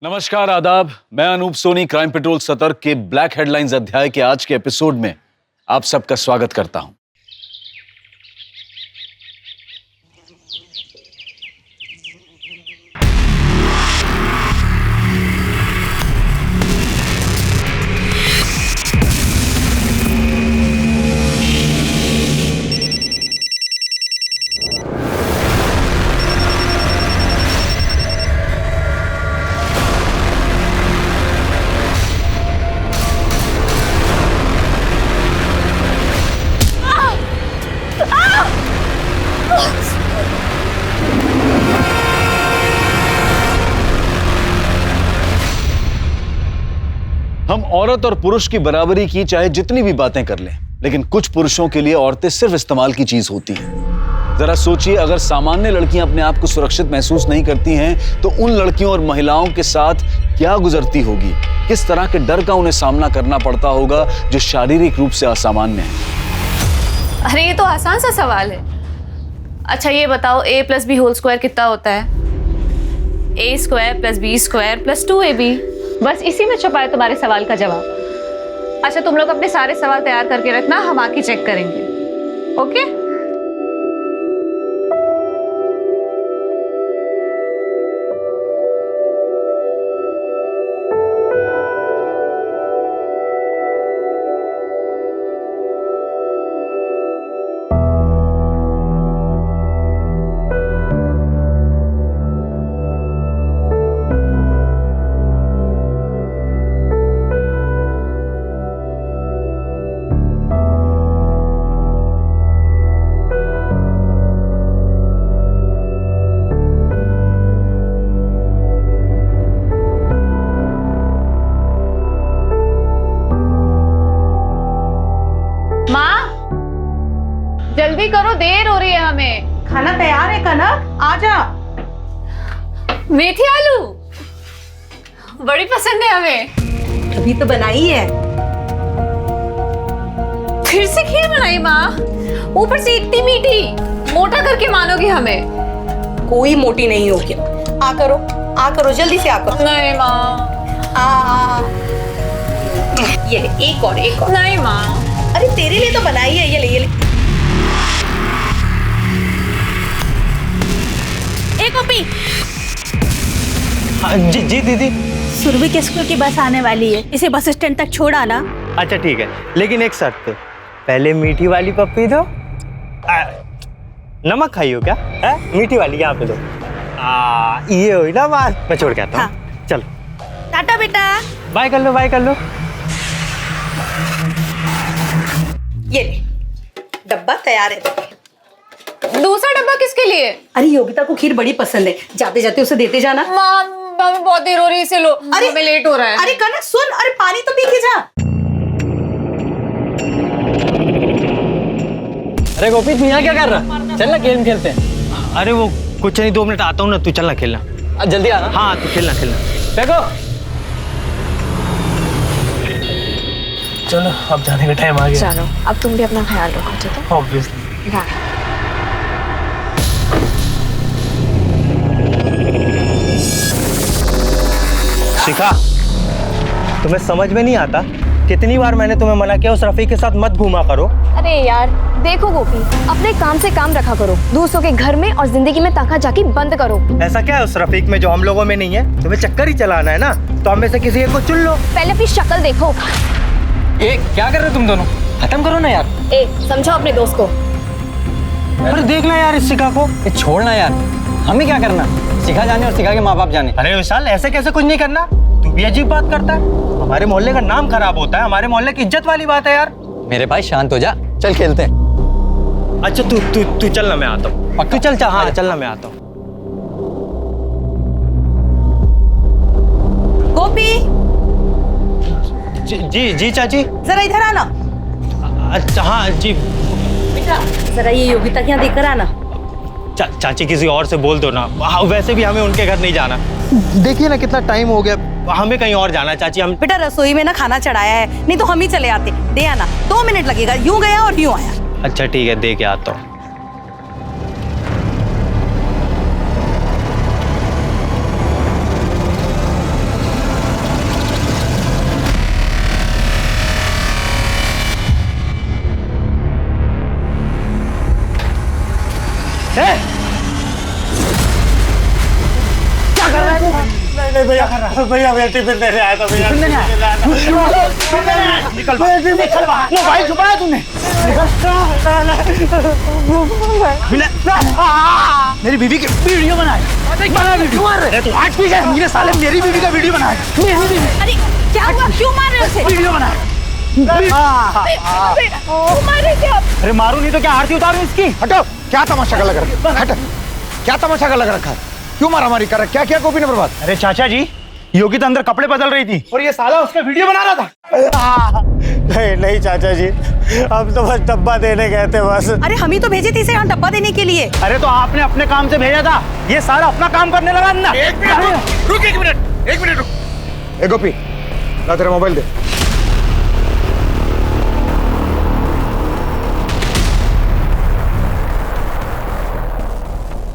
नमस्कार, आदाब। मैं अनूप सोनी क्राइम पेट्रोल सतर्क के ब्लैक हेडलाइंस अध्याय के आज के एपिसोड में आप सबका स्वागत करता हूं। हम औरत और पुरुष की बराबरी की चाहे जितनी भी बातें कर लें, लेकिन कुछ पुरुषों के लिए औरतें सिर्फ इस्तेमाल की चीज होती हैं। जरा सोचिए, अगर सामान्य लड़कियां अपने आप को सुरक्षित महसूस नहीं करती हैं, तो उन लड़कियों और महिलाओं के साथ क्या गुजरती होगी, किस तरह के डर का उन्हें सामना करना पड़ता होगा जो शारीरिक रूप से असामान्य है। अरे ये तो आसान सा सवाल है। अच्छा ये बताओ, a + b² कितना होता है? a² + b² + 2ab। बस इसी में छुपा है तुम्हारे सवाल का जवाब। अच्छा तुम लोग अपने सारे सवाल तैयार करके रखना, हम आके चेक करेंगे। ओके? जल्दी करो, देर हो रही है हमें। खाना तैयार है कनक, आजा। मेथी आलू बड़ी पसंद है हमें। अभी तो बनाई है। फिर से खीर बनाई माँ, ऊपर से इतनी मीठी। मोटा करके मानोगी हमें। कोई मोटी नहीं होगी। आ करो जल्दी से आ करो। नहीं माँ। ये ले, एक और। नहीं माँ। अरे तेरे लिए तो बनाई है, ये ले। एक कॉपी। हाँ, जी दीदी। सुरभि के स्कूल की बस आने वाली है, इसे बस स्टैंड तक छोड़ आना। अच्छा ठीक है, लेकिन एक शर्त पे, पहले मीठी वाली पप्पी दो। नमक खाई हो क्या? मीठी वाली यहाँ पे दो। ये हुई ना बात। मैं छोड़ के आता हूँ। हाँ। चलो टाटा बेटा। बाय कर लो। ये ले, डब्बा तैयार है। दूसरा डब्बा किसके लिए? अरे योगिता को खीर बड़ी पसंद है, जाते जाते उसे देते जाना। माँ बहुत देर हो रही है, इसे लो। अरे हमें लेट हो रहा है। अरे कनक सुन, अरे पानी तो पी के जा। अरे गोपी, तू यहाँ क्या कर रहा? चल ना गेम खेलते हैं। अरे वो कुछ नहीं, 2 मिनट आता हूँ ना, तू चलना खेलना। जल्दी आना। हाँ तू खेलना। देखो चलो अब जाने का टाइम आ गया। चलो अब तुम भी अपना ख्याल रखो, ठीक है? ऑब्वियसली। शिखा, तुम्हें समझ में नहीं आता? कितनी बार मैंने तुम्हें मना किया उस रफीक के साथ मत घूमा करो। अरे यार देखो गोपी, अपने काम से काम रखा करो, दूसरों के घर में और जिंदगी में ताका-झाकी बंद करो। ऐसा क्या है उस रफीक में जो हम लोगों में नहीं है? तुम्हें चक्कर ही चलाना है ना, तो हम में से किसी एक को चुन लो। पहले अपनी शक्ल देखो। ए, क्या कर रहे हो तुम दोनों? खत्म करो ना यार। ए, समझाओ अपने दोस्त को। अरे देखना यार इस शिखा को। छोड़ना यार, हमें क्या करना? शिखा जाने और शिखा के माँ बाप जाने। अरे विशाल, ऐसे कैसे कुछ नहीं करना? तू भी अजीब बात करता है। हमारे मोहल्ले का नाम खराब होता है, हमारे मोहल्ले की इज्जत वाली बात है यार। मेरे भाई शांत हो जा, चल खेलते हैं। अच्छा तू चल ना, मैं आता हूँ। तू चल। हाँ चलना, मैं आता हूँ। गोपी। जी चाची। जरा इधर आना। अच्छा हाँ जी। बेटा जरा ये योगिता के यहाँ देकर आना। चाची किसी और से बोल दो ना। वैसे भी हमें उनके घर नहीं जाना। देखिए ना कितना टाइम हो गया, हमें कहीं और जाना है चाची। हम बेटा रसोई में ना खाना चढ़ाया है, नहीं तो हम ही चले आते। दे आना, 2 मिनट लगेगा। यूं गया और यूं आया। अच्छा ठीक है, दे के आता हूँ। भैया भैया भैया टिफिन देने आया था भैया। निकल बाहर। मोबाइल छुपाया तूने? मेरी बीवी की वीडियो बनाए। तू आज पीछे मेरे साले मेरी बीवी का वीडियो बनाए। अरे क्या हुआ, क्यों मार रहे हो उसे? वीडियो बनाए। मारे क्या? अरे मारू नहीं तो क्या आरती उतारूं इसकी? हटो, क्या तमाशा का लग रखा है? हट, क्या तमाशा का लग रखा है? क्यों मारामारी कर रहा है? क्या किया गोपी ने बर्बाद? अरे चाचा जी, योगी तो अंदर कपड़े बदल रही थी और ये साला उसका वीडियो बना रहा था। नहीं नहीं चाचा जी, हम तो बस डब्बा देने गए थे बस। अरे हम ही तो भेजे थे इसे यहाँ डब्बा देने के लिए। अरे तो आपने अपने काम से भेजा था, ये साला अपना काम करने लगा अंदर। एक मिनट रुक, एक मिनट रुक। ए गोपी, ला तेरा मोबाइल दे।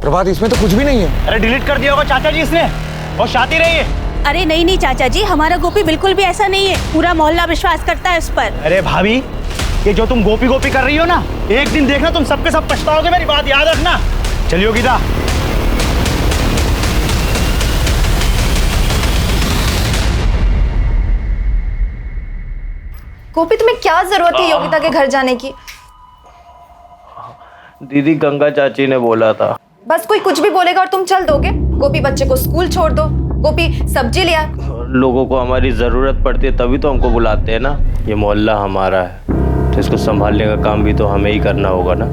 प्रभात, इसमें तो कुछ भी नहीं है। अरे डिलीट कर दिया होगा चाचा जी इसने, और शादी रही है। अरे नहीं नहीं चाचा जी, हमारा गोपी बिल्कुल भी ऐसा नहीं है, पूरा मोहल्ला विश्वास करता है उस पर। अरे भाभी, ये जो तुम गोपी गोपी कर रही हो ना, एक दिन देखना तुम सबके सब पछताओगे, मेरी बात याद रखना। चलिए गीता। गोपी तुम्हें क्या जरूरत है योगिता के घर जाने की? दीदी गंगा चाची ने बोला था। बस कोई कुछ भी बोलेगा और तुम चल दोगे? गोपी बच्चे को स्कूल छोड़ दो, गोपी सब्जी ले आ। लोगों को हमारी ज़रूरत पड़ती है तभी तो हमको बुलाते हैं ना। ये मोहल्ला हमारा है तो इसको संभालने का काम भी तो हमें ही करना होगा ना।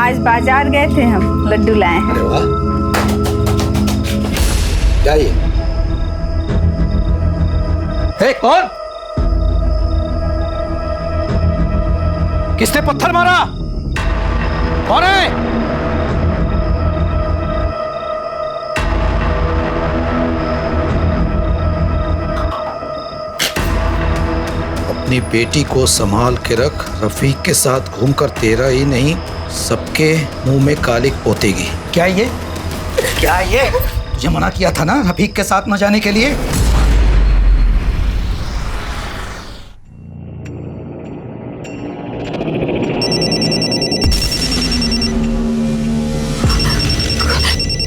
आज बाजार गए थे हम, लड्डू लाए हैं। अरे वाह, क्या ये? हे, कौन? किसने पत्थर मारा? कौन है? अपनी बेटी को संभाल के रख। रफीक के साथ घूमकर तेरा ही नहीं सबके मुंह में कालिक पोतेगी। क्या ये? क्या ये? तुझे मना किया था ना रफीक के साथ न जाने के लिए।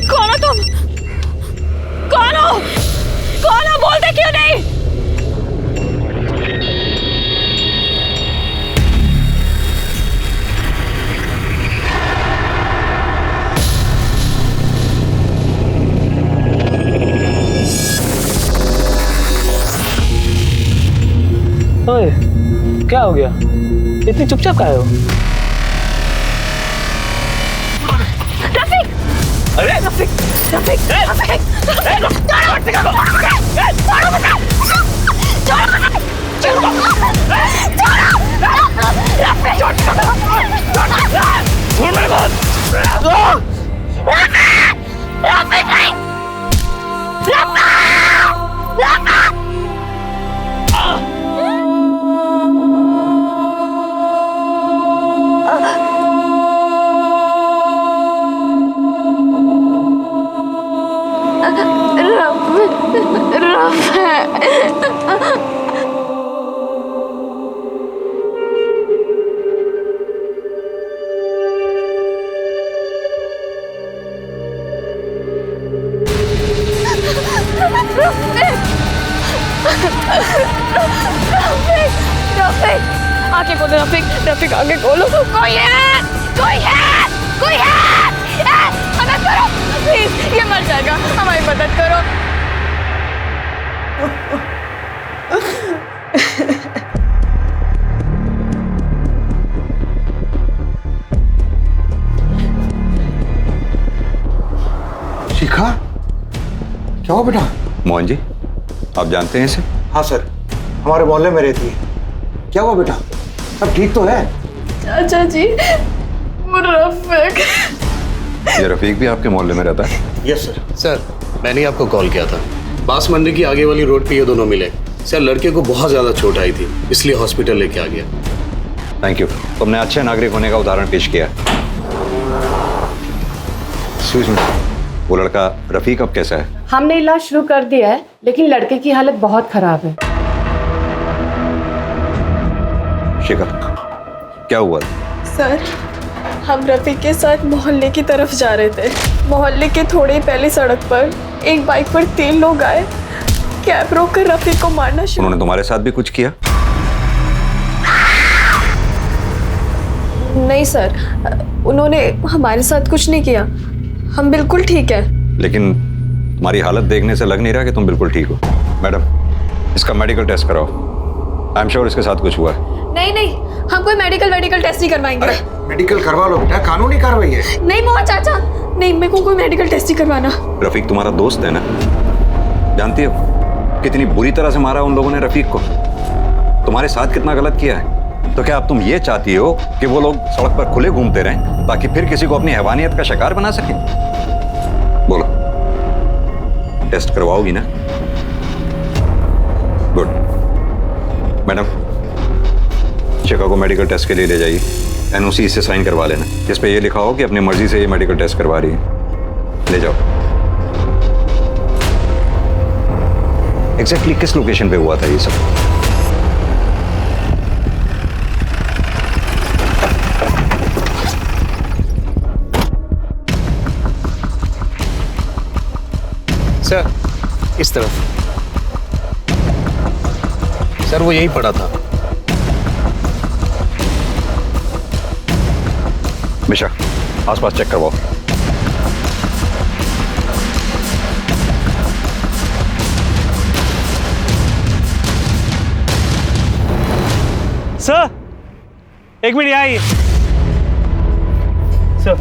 कौन हो तुम? कौन हो? कौन हो? बोलते क्यों नहीं? ओए, क्या हो गया? इतनी चुपचाप काहे हो? रफीक! अरे रफीक! रफीक! रफीक! आगे खोलो रफीक, रफीक आगे खोलो। कोई है, कोई है, कोई है, मदद करो प्लीज, ये मर जाएगा, हमारी मदद करो। शिखा, क्या हुआ बेटा? मोहन जी, आप जानते हैं इसे? हाँ सर, हमारे मोहल्ले में रहती है। क्या हुआ बेटा? सब ठीक तो है? चाचा जी, वो रफीक। ये रफीक भी आपके मोहल्ले में रहता है? Yes sir. सर, मैंने आपको कॉल किया था। बास मंदिर की आगे वाली रोड पे ये दोनों मिले। सर, लड़के को बहुत ज्यादा चोट आई थी, इसलिए हॉस्पिटल लेके आ गया। थैंक यू, तुमने अच्छे नागरिक होने का उदाहरण पेश किया। वो लड़का रफीक अब कैसा है? हमने इलाज शुरू कर दिया है, लेकिन लड़के की हालत बहुत खराब है। शिखा, क्या हुआ? सर, हम रफ़ीक के साथ मोहल्ले की तरफ जा रहे थे। मोहल्ले के थोड़े ही पहले सड़क पर एक बाइक पर 3 लोग आए, कैब रोक कर रफ़ीक को मारना शुरू। उन्होंने तुम्हारे साथ भी कुछ किया? नहीं सर, उन्होंने हमारे साथ कुछ नहीं किया, हम बिल्कुल ठीक है। लेकिन तुम्हारी हालत देखने से लग नहीं रहा कि तुम बिल्कुल ठीक हो। मैडम, इसका मेडिकल टेस्ट कराओ। आई एम श्योर इसके साथ कुछ हुआ है। नहीं, हम कोई मेडिकल टेस्ट नहीं करवाएंगे। मेडिकल करवा लो बेटा, कानूनी कार्रवाई है। नहीं मोहन चाचा, नहीं, मेरे को कोई मेडिकल टेस्ट नहीं करवाना। रफीक तुम्हारा दोस्त है ना? जानती हो कितनी बुरी तरह से मारा उन लोगों ने रफीक को, तुम्हारे साथ कितना गलत किया है। तो क्या अब तुम ये चाहती हो कि वो लोग सड़क पर खुले घूमते रहें ताकि फिर किसी को अपनी हैवानियत का शिकार बना सकें? बोलो, टेस्ट करवाओगी ना? गुड। मैडम, शिखा को मेडिकल टेस्ट के लिए ले जाइए। एनओसी से साइन करवा लेना, जिस पे ये लिखा हो कि अपनी मर्जी से ये मेडिकल टेस्ट करवा रही है। ले जाओ। एग्जैक्टली किस लोकेशन पे हुआ था ये सब? सर, इस तरफ। सर, वो यहीं पड़ा था। मिश्रा, आसपास चेक करवाओ। सर, एक मिनट आइए। सर,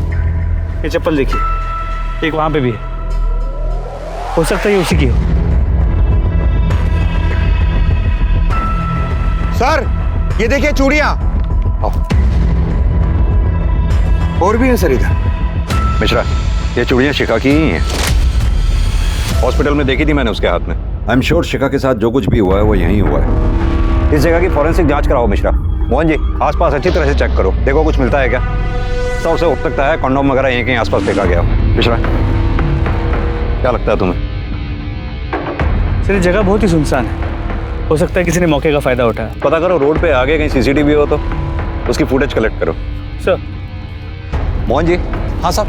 ये चप्पल देखिए, एक वहां पे भी है, हो सकता है ये उसी की हो। सर, ये देखिए चूड़ियां। और भी है सर इधर। मिश्रा, ये चूड़ियां शिखा की ही हैं। हॉस्पिटल में देखी थी मैंने उसके हाथ में। आई एम श्योर शिखा के साथ जो कुछ भी हुआ है वो यहीं हुआ है। इस जगह की फॉरेंसिक जांच कराओ मिश्रा। मोहन जी, आसपास अच्छी तरह से चेक करो, देखो कुछ मिलता है क्या। सब से हो सकता है कंडोम वगैरह यहीं कहीं आसपास फेंका गया हो। मिश्रा, क्या लगता है तुम्हें? सर, ये जगह बहुत ही सुनसान है, हो सकता है किसी ने मौके का फायदा उठाया। पता करो रोड पे आगे कहीं सीसीटीवी हो तो उसकी फुटेज कलेक्ट करो। सर। मोहन जी। हाँ सर।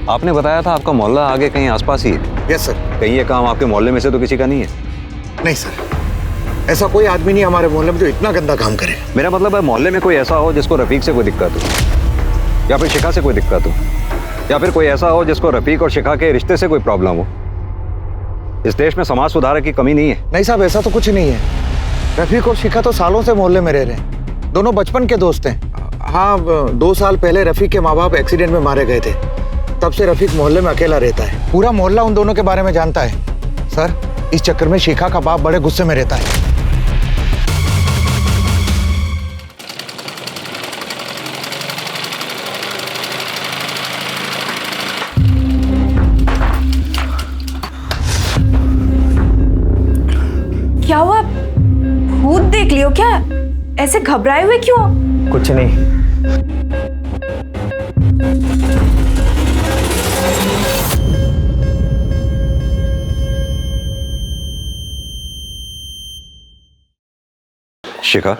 आपने बताया था आपका मोहल्ला आगे कहीं आसपास ही है। Yes sir. कहीं ये काम आपके मोहल्ले में से तो किसी का नहीं है? नहीं सर, ऐसा कोई आदमी नहीं हमारे मोहल्ले में जो इतना गंदा काम करे। मेरा मतलब है मोहल्ले में कोई ऐसा हो जिसको रफीक से कोई दिक्कत हो, या फिर शिखा से कोई दिक्कत हो, या फिर कोई ऐसा हो जिसको रफीक और शिखा के रिश्ते से कोई प्रॉब्लम हो। इस देश में समाज सुधारक की कमी नहीं है। नहीं साहब, ऐसा तो कुछ नहीं है। रफीक और शिखा तो सालों से मोहल्ले में रह रहे हैं, दोनों बचपन के दोस्त हैं। हाँ, 2 साल पहले रफीक के माँ बाप एक्सीडेंट में मारे गए थे, तब से रफीक मोहल्ले में अकेला रहता है। पूरा मोहल्ला उन दोनों के बारे में जानता है। सर, इस चक्कर में शिखा का बाप बड़े गुस्से में रहता है। क्या हुआ? भूत देख लियो क्या? ऐसे घबराए हुए क्यों? कुछ नहीं। शिखा,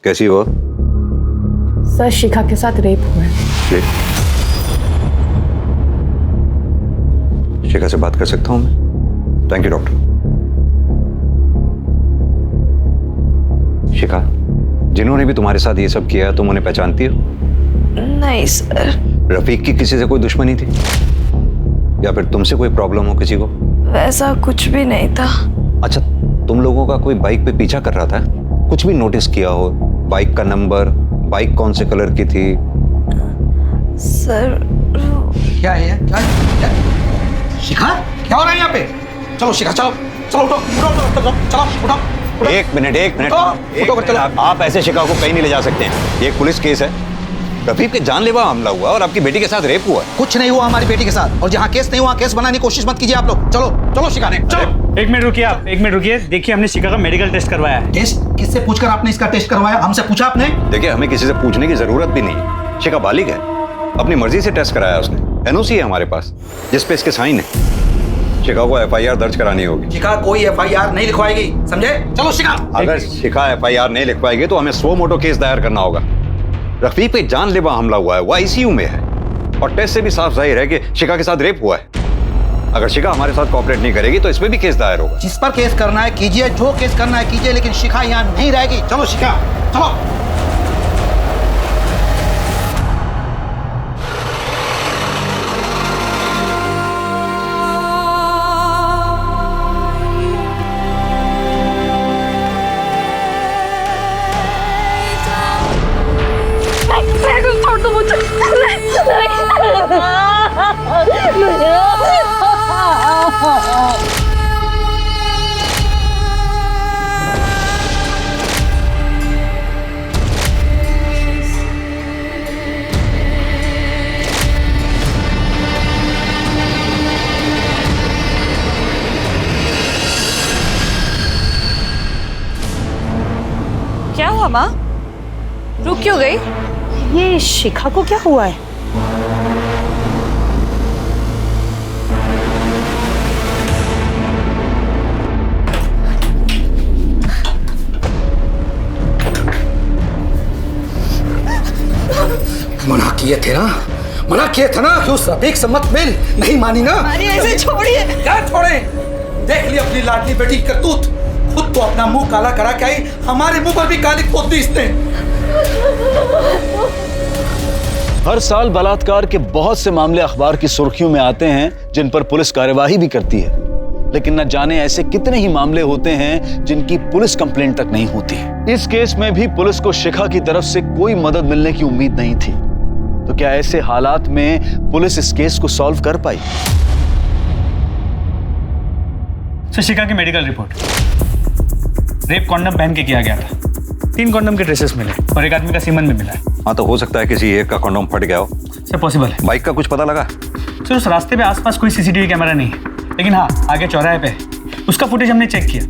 कैसी हो? सर, शिखा के साथ रेप हुआ है। शिखा से बात कर सकता हूँ मैं? Thank you doctor. शिखा, जिन्होंने भी तुम्हारे साथ ये सब किया तुम उन्हें पहचानती हो? नहीं सर। रफीक की किसी से कोई दुश्मनी थी, या फिर तुमसे कोई प्रॉब्लम हो किसी को? वैसा कुछ भी नहीं था। अच्छा, तुम लोगों का कोई बाइक पे पीछा कर रहा था? कुछ भी नोटिस किया हो? बाइक का नंबर, बाइक कौन से कलर की थी? सर, क्या है? क्या? शिखा, क्या हो रहा है यहाँ पे? चलो शिखा, चलो चलो, उठो उठो उठो, चलो चलो उठो। एक मिनट। आप ऐसे शिखा को कहीं नहीं ले जा सकते हैं, ये एक पुलिस केस है। रफीक के जानलेवा हमला हुआ और आपकी बेटी के साथ रेप हुआ। कुछ नहीं हुआ हमारी बेटी के साथ, और जहाँ केस नहीं हुआ केस बनाने की कोशिश मत कीजिए आप लोग। चलो चलो शिखा ने, चलो। एक मिनट रुकिए आप, एक मिनट रुकिए। देखिए, हमने शिखा का मेडिकल टेस्ट करवाया है। टेस्ट? किससे पूछकर आपने इसका टेस्ट करवाया? हमसे पूछा आपने? देखिए, हमें किसी से पूछने की जरूरत भी नहीं। शिखा बालिग है, अपनी मर्जी से टेस्ट कराया उसने। एनओसी है हमारे पास जिसपे इसके साइन है। शिखा को FIR दर्ज करानी होगी। शिखा कोई FIR नहीं लिखवाएगी, समझे? चलो शिखा। अगर शिखा FIR नहीं लिख पाएगी तो हमें स्व मोटो केस दायर करना होगा। रफीक पे जानलेवा हमला हुआ है, वो ICU में है और टेस्ट से भी साफ जाहिर है कि शिखा के साथ रेप हुआ है। अगर शिखा हमारे साथ कोऑपरेट नहीं करेगी तो इसमें भी केस दायर होगा। जिस पर केस करना है कीजिए, जो केस करना है कीजिए, लेकिन शिखा यहाँ नहीं रहेगी। चलो शिखा, चलो। छोड़ दो मुझे। क्या हुआ माँ? रुक क्यों गई? ये शिखा को क्या हुआ है? मना किए थे ना, मना किए थे ना कि उस रफीक से मत मिल। नहीं मानी ना। ऐसे छोड़िए। क्या छोड़े? देख ली अपनी लाडली बेटी की करतूत। खुद तो अपना मुंह काला करा के आई, हमारे मुंह पर भी काली पोत दी इसने। हर साल बलात्कार के बहुत से मामले अखबार की सुर्खियों में आते हैं जिन पर पुलिस कार्यवाही भी करती है, लेकिन न जाने ऐसे कितने ही मामले होते हैं जिनकी पुलिस कंप्लेंट तक नहीं होती। इस केस में भी पुलिस को शिखा की तरफ से कोई मदद मिलने की उम्मीद नहीं थी। तो क्या ऐसे हालात में पुलिस इस केस को सॉल्व कर पाई? सर, शिखा की मेडिकल रिपोर्ट, रेप कॉन्डम पहन के किया गया था। 3 कॉन्डम के ट्रेसेस मिले और एक आदमी का सीमन भी मिला है। हाँ, तो हो सकता है किसी एक का कॉन्डम फट गया हो। सर पॉसिबल है। बाइक का कुछ पता लगा? सर उस रास्ते पे आसपास कोई CCTV कैमरा नहीं है, लेकिन हाँ आगे चौराहे पे उसका फुटेज हमने चेक किया,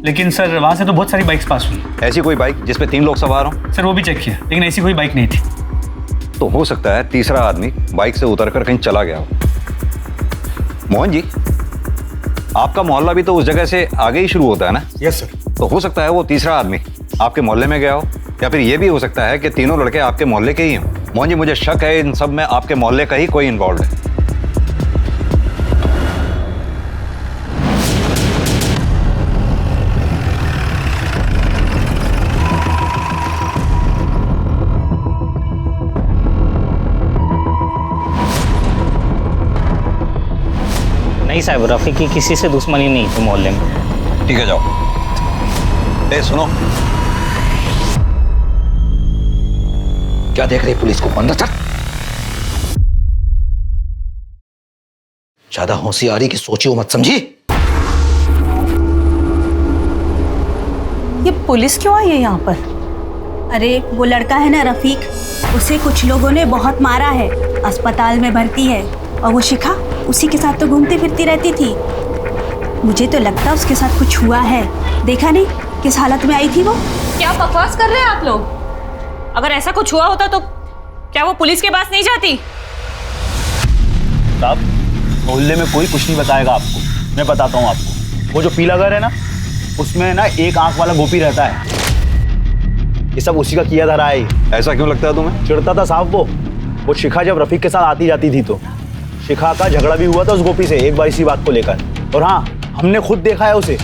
लेकिन सर वहाँ से तो बहुत सारी बाइक्स पास हुई। ऐसी कोई बाइक जिसपे 3 लोग सवार हों? सर वो भी चेक किया, लेकिन ऐसी कोई बाइक नहीं थी। तो हो सकता है तीसरा आदमी बाइक से उतरकर कहीं चला गया हो। मोहन जी, आपका मोहल्ला भी तो उस जगह से आगे ही शुरू होता है ना? Yes sir. तो हो सकता है वो तीसरा आदमी आपके मोहल्ले में गया हो, या फिर ये भी हो सकता है कि तीनों लड़के आपके मोहल्ले के ही हों। मोहन जी, मुझे शक है इन सब में आपके मोहल्ले का ही कोई इन्वॉल्व है। नहीं साहब, रफ़ी की किसी से दुश्मनी नहीं थी मोहल्ले में। ठीक है, जाओ। ए सुनो, क्या देख रही पुलिस को? अंदर चल। ज्यादा होशियारी की सोची हो मत, समझी? ये पुलिस क्यों आई है यहाँ पर? अरे वो लड़का है ना रफीक, उसे कुछ लोगों ने बहुत मारा है, अस्पताल में भर्ती है। और वो शिखा उसी के साथ तो घूमती फिरती रहती थी। मुझे तो लगता उसके साथ कुछ हुआ है। देखा नहीं किस हालत में आई थी वो? क्या बकवास कर रहे हैं आप लोग? अगर ऐसा कुछ हुआ होता तो क्या वो पुलिस के पास नहीं जाती? साहब, मोहल्ले में कोई कुछ नहीं बताएगा आपको, मैं बताता हूँ आपको। वो जो पीला घर है ना, उसमें ना एक आंख वाला गोपी रहता है। ये सब उसी का किया धरा है। ऐसा क्यों लगता है तुम्हें? चिढ़ता था साहब वो शिखा जब रफीक के साथ आती जाती थी तो शिखा का झगड़ा भी हुआ था उस गोपी से एक बार इसी बात को लेकर। और हाँ, हमने खुद देखा है उसे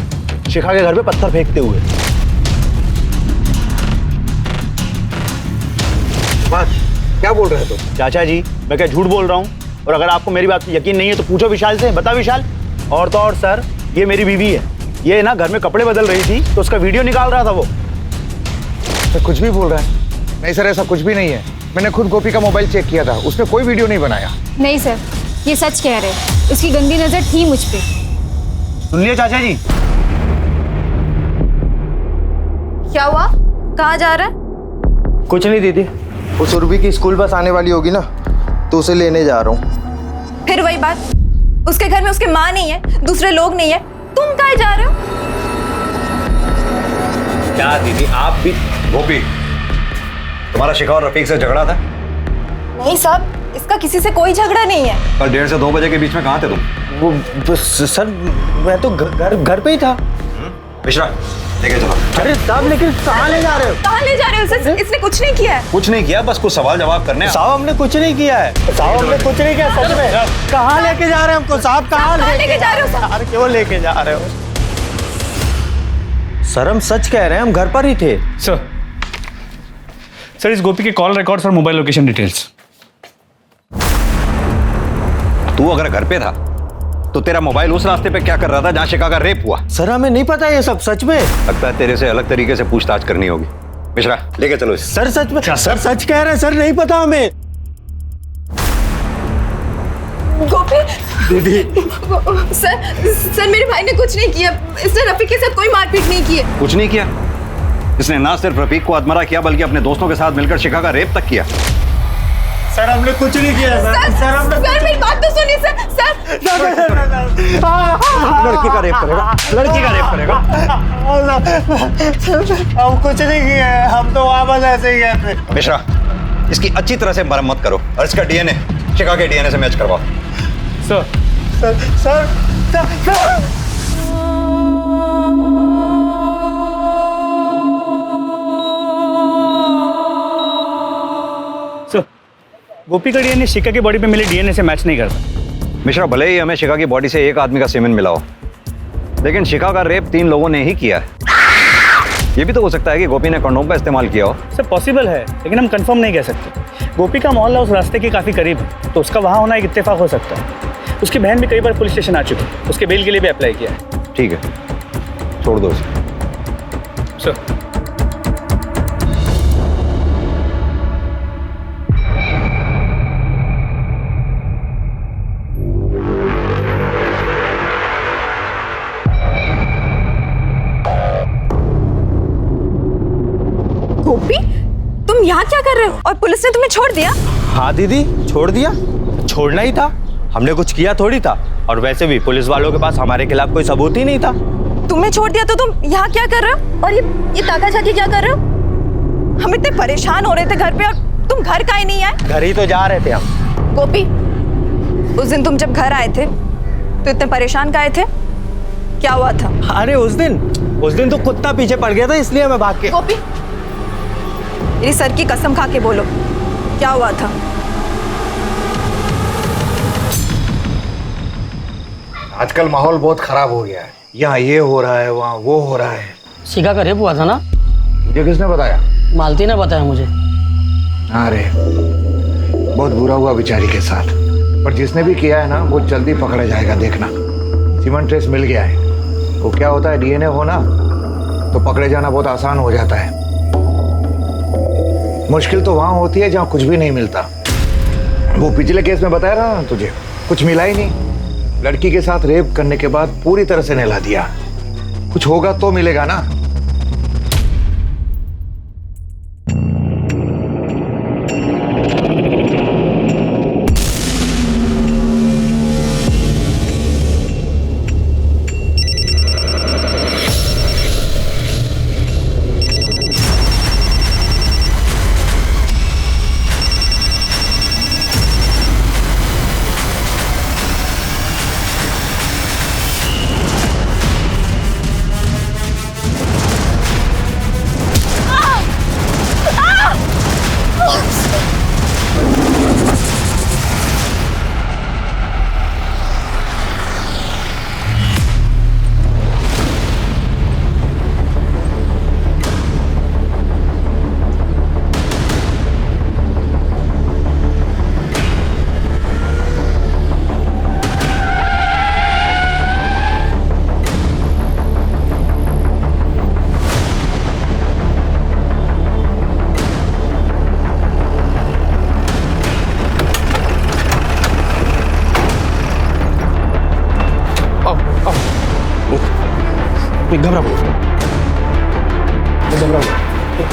शिखा के घर पे पत्थर फेंकते हुए। बात क्या बोल रहे हो तुम? चाचा जी, मैं क्या झूठ बोल रहा हूँ? और अगर आपको मेरी बात यकीन नहीं है तो पूछो विशाल से। बता विशाल। और तो और सर, ये मेरी बीवी है। ये ना घर में कपड़े बदल रही थी तो उसका वीडियो निकाल रहा था वो। सर कुछ भी बोल रहा है? नहीं सर, ऐसा कुछ भी नहीं है। मैंने खुद गोपी का मोबाइल चेक किया था, उसने कोई वीडियो नहीं बनाया। नहीं सर, ये सच कह रहे। उसकी गंदी नजर थी मुझ पे। सुन लिया चाचा जी? क्या हुआ? कहाँ जा रहा है? कुछ नहीं दीदी, वो सुरभि की स्कूल बस आने वाली होगी ना, तो उसे लेने जा रहा हूँ। फिर वही बात, उसके घर में उसकी माँ नहीं है, दूसरे लोग नहीं है, तुम कहाँ जा रहे हो? क्या दीदी, आप भी? गोपी, तुम्हारा शिखा और रफीक से झगड़ा था? नहीं साहब, इसका किसी से कोई झगड़ा नहीं है। कल 1:30 से 2 बजे के बीच में कहाँ थे तुम? वो सर मैं तो घर पे ही था। मिश्रा लेके चलो। अरे साहब लेकिन कहाँ ले जा रहे हो? कहाँ ले जा रहे हो सर? इसने कुछ नहीं किया है। कुछ नहीं किया, बस कुछ सवाल जवाब करने। साहब हमने कुछ नहीं किया है। साहब हमने कुछ नहीं किया सच में। कहाँ लेके जा रहे हैं हमको साहब? कहाँ लेके जा रहे हो साहब? अरे क्यों लेके जा रहे हो? सर हम सच कह रहे हैं, हम घर पर ही थे। सर इस गोपी के कॉल रिकॉर्ड्स और मोबाइल लोकेशन डिटेल्स। तू अगर घर पे था तो तेरा मोबाइल उस रास्ते पे क्या कर रहा था जहाँ शिखा का रेप हुआ? सर हमें नहीं पता ये सब सच में। लगता है तेरे से अलग तरीके से पूछताछ करनी होगी। मिश्रा लेके चलो इसे। सर सच में। सर सच कह रहे हैं सर, नहीं पता हमें। गोपी दीदी सर मेरे भाई ने कुछ नहीं किया। इसने रफीक के साथ कोई मारपीट नहीं की है। कुछ नहीं किया? इसने ना सिर्फ रफीक को आत्महत्या किया बल्कि अपने दोस्तों के साथ मिलकर शिखा का रेप तक किया। सर हमने कुछ नहीं किया सर मेरी बात तो सुनिए सर। लड़की का रेप करेगा, लड़की का रेप करेगा। हम कुछ नहीं किए हैं, हम तो वहां बस ऐसे ही गए थे। मिश्रा इसकी अच्छी तरह से मरम्मत करो और इसका डीएनए शिखा के डीएनए से मैच करवाओ। सर गोपी का डीएनए शिखा की बॉडी पे मिले डीएनए से मैच नहीं करता। मिश्रा भले ही हमें शिखा की बॉडी से एक आदमी का सीमेन मिला हो, लेकिन शिखा का रेप 3 लोगों ने ही किया है। ये भी तो हो सकता है कि गोपी ने कंडोम का इस्तेमाल किया हो। सर पॉसिबल है, लेकिन हम कंफर्म नहीं कह सकते। गोपी का मोहल्ला उस रास्ते के काफी करीब है, तो उसका वहां होना एक इत्तेफाक हो सकता है। उसकी बहन भी कई बार पुलिस स्टेशन आ चुकी है, उसके बेल के लिए भी अप्लाई किया है। ठीक है छोड़ दो उसे। सर गोपी तुम यहाँ क्या कर रहे हो? और पुलिस ने तुम्हें छोड़ दिया? हाँ दीदी छोड़ दिया, छोड़ना ही था। हमने कुछ किया थोड़ी था, और वैसे भी पुलिस वालों के पास हमारे खिलाफ कोई सबूत ही नहीं था। तुम्हें छोड़ दिया तो तुम यहाँ क्या कर रहे हो? और ये ताका झाकी क्या कर रहे हो? हम इतने परेशान हो रहे थे घर पे और तुम घर का ही नहीं आए। घर ही तो जा रहे थे हम। गोपी उस दिन तुम जब घर आए थे तो इतने परेशान काहे थे? क्या हुआ था? अरे उस दिन तो कुत्ता पीछे पड़ गया था, इसलिए मैं भाग के। गोपी मेरी सर की कसम खा के बोलो, क्या हुआ था? आजकल माहौल बहुत खराब हो गया है। यहाँ ये हो रहा है, वहाँ वो हो रहा है। शिखा का रेप हुआ था ना? मुझे किसने बताया? मालती ने बताया मुझे। अरे बहुत बुरा हुआ बेचारी के साथ, पर जिसने भी किया है ना वो जल्दी पकड़ा जाएगा, देखना। सीमेंट ट्रेस मिल गया है। वो क्या होता है, डीएनए हो ना तो पकड़े जाना बहुत आसान हो जाता है। मुश्किल तो वहां होती है जहां कुछ भी नहीं मिलता। वो पिछले केस में बताया ना तुझे, कुछ मिला ही नहीं। लड़की के साथ रेप करने के बाद पूरी तरह से नहला दिया। कुछ होगा तो मिलेगा ना।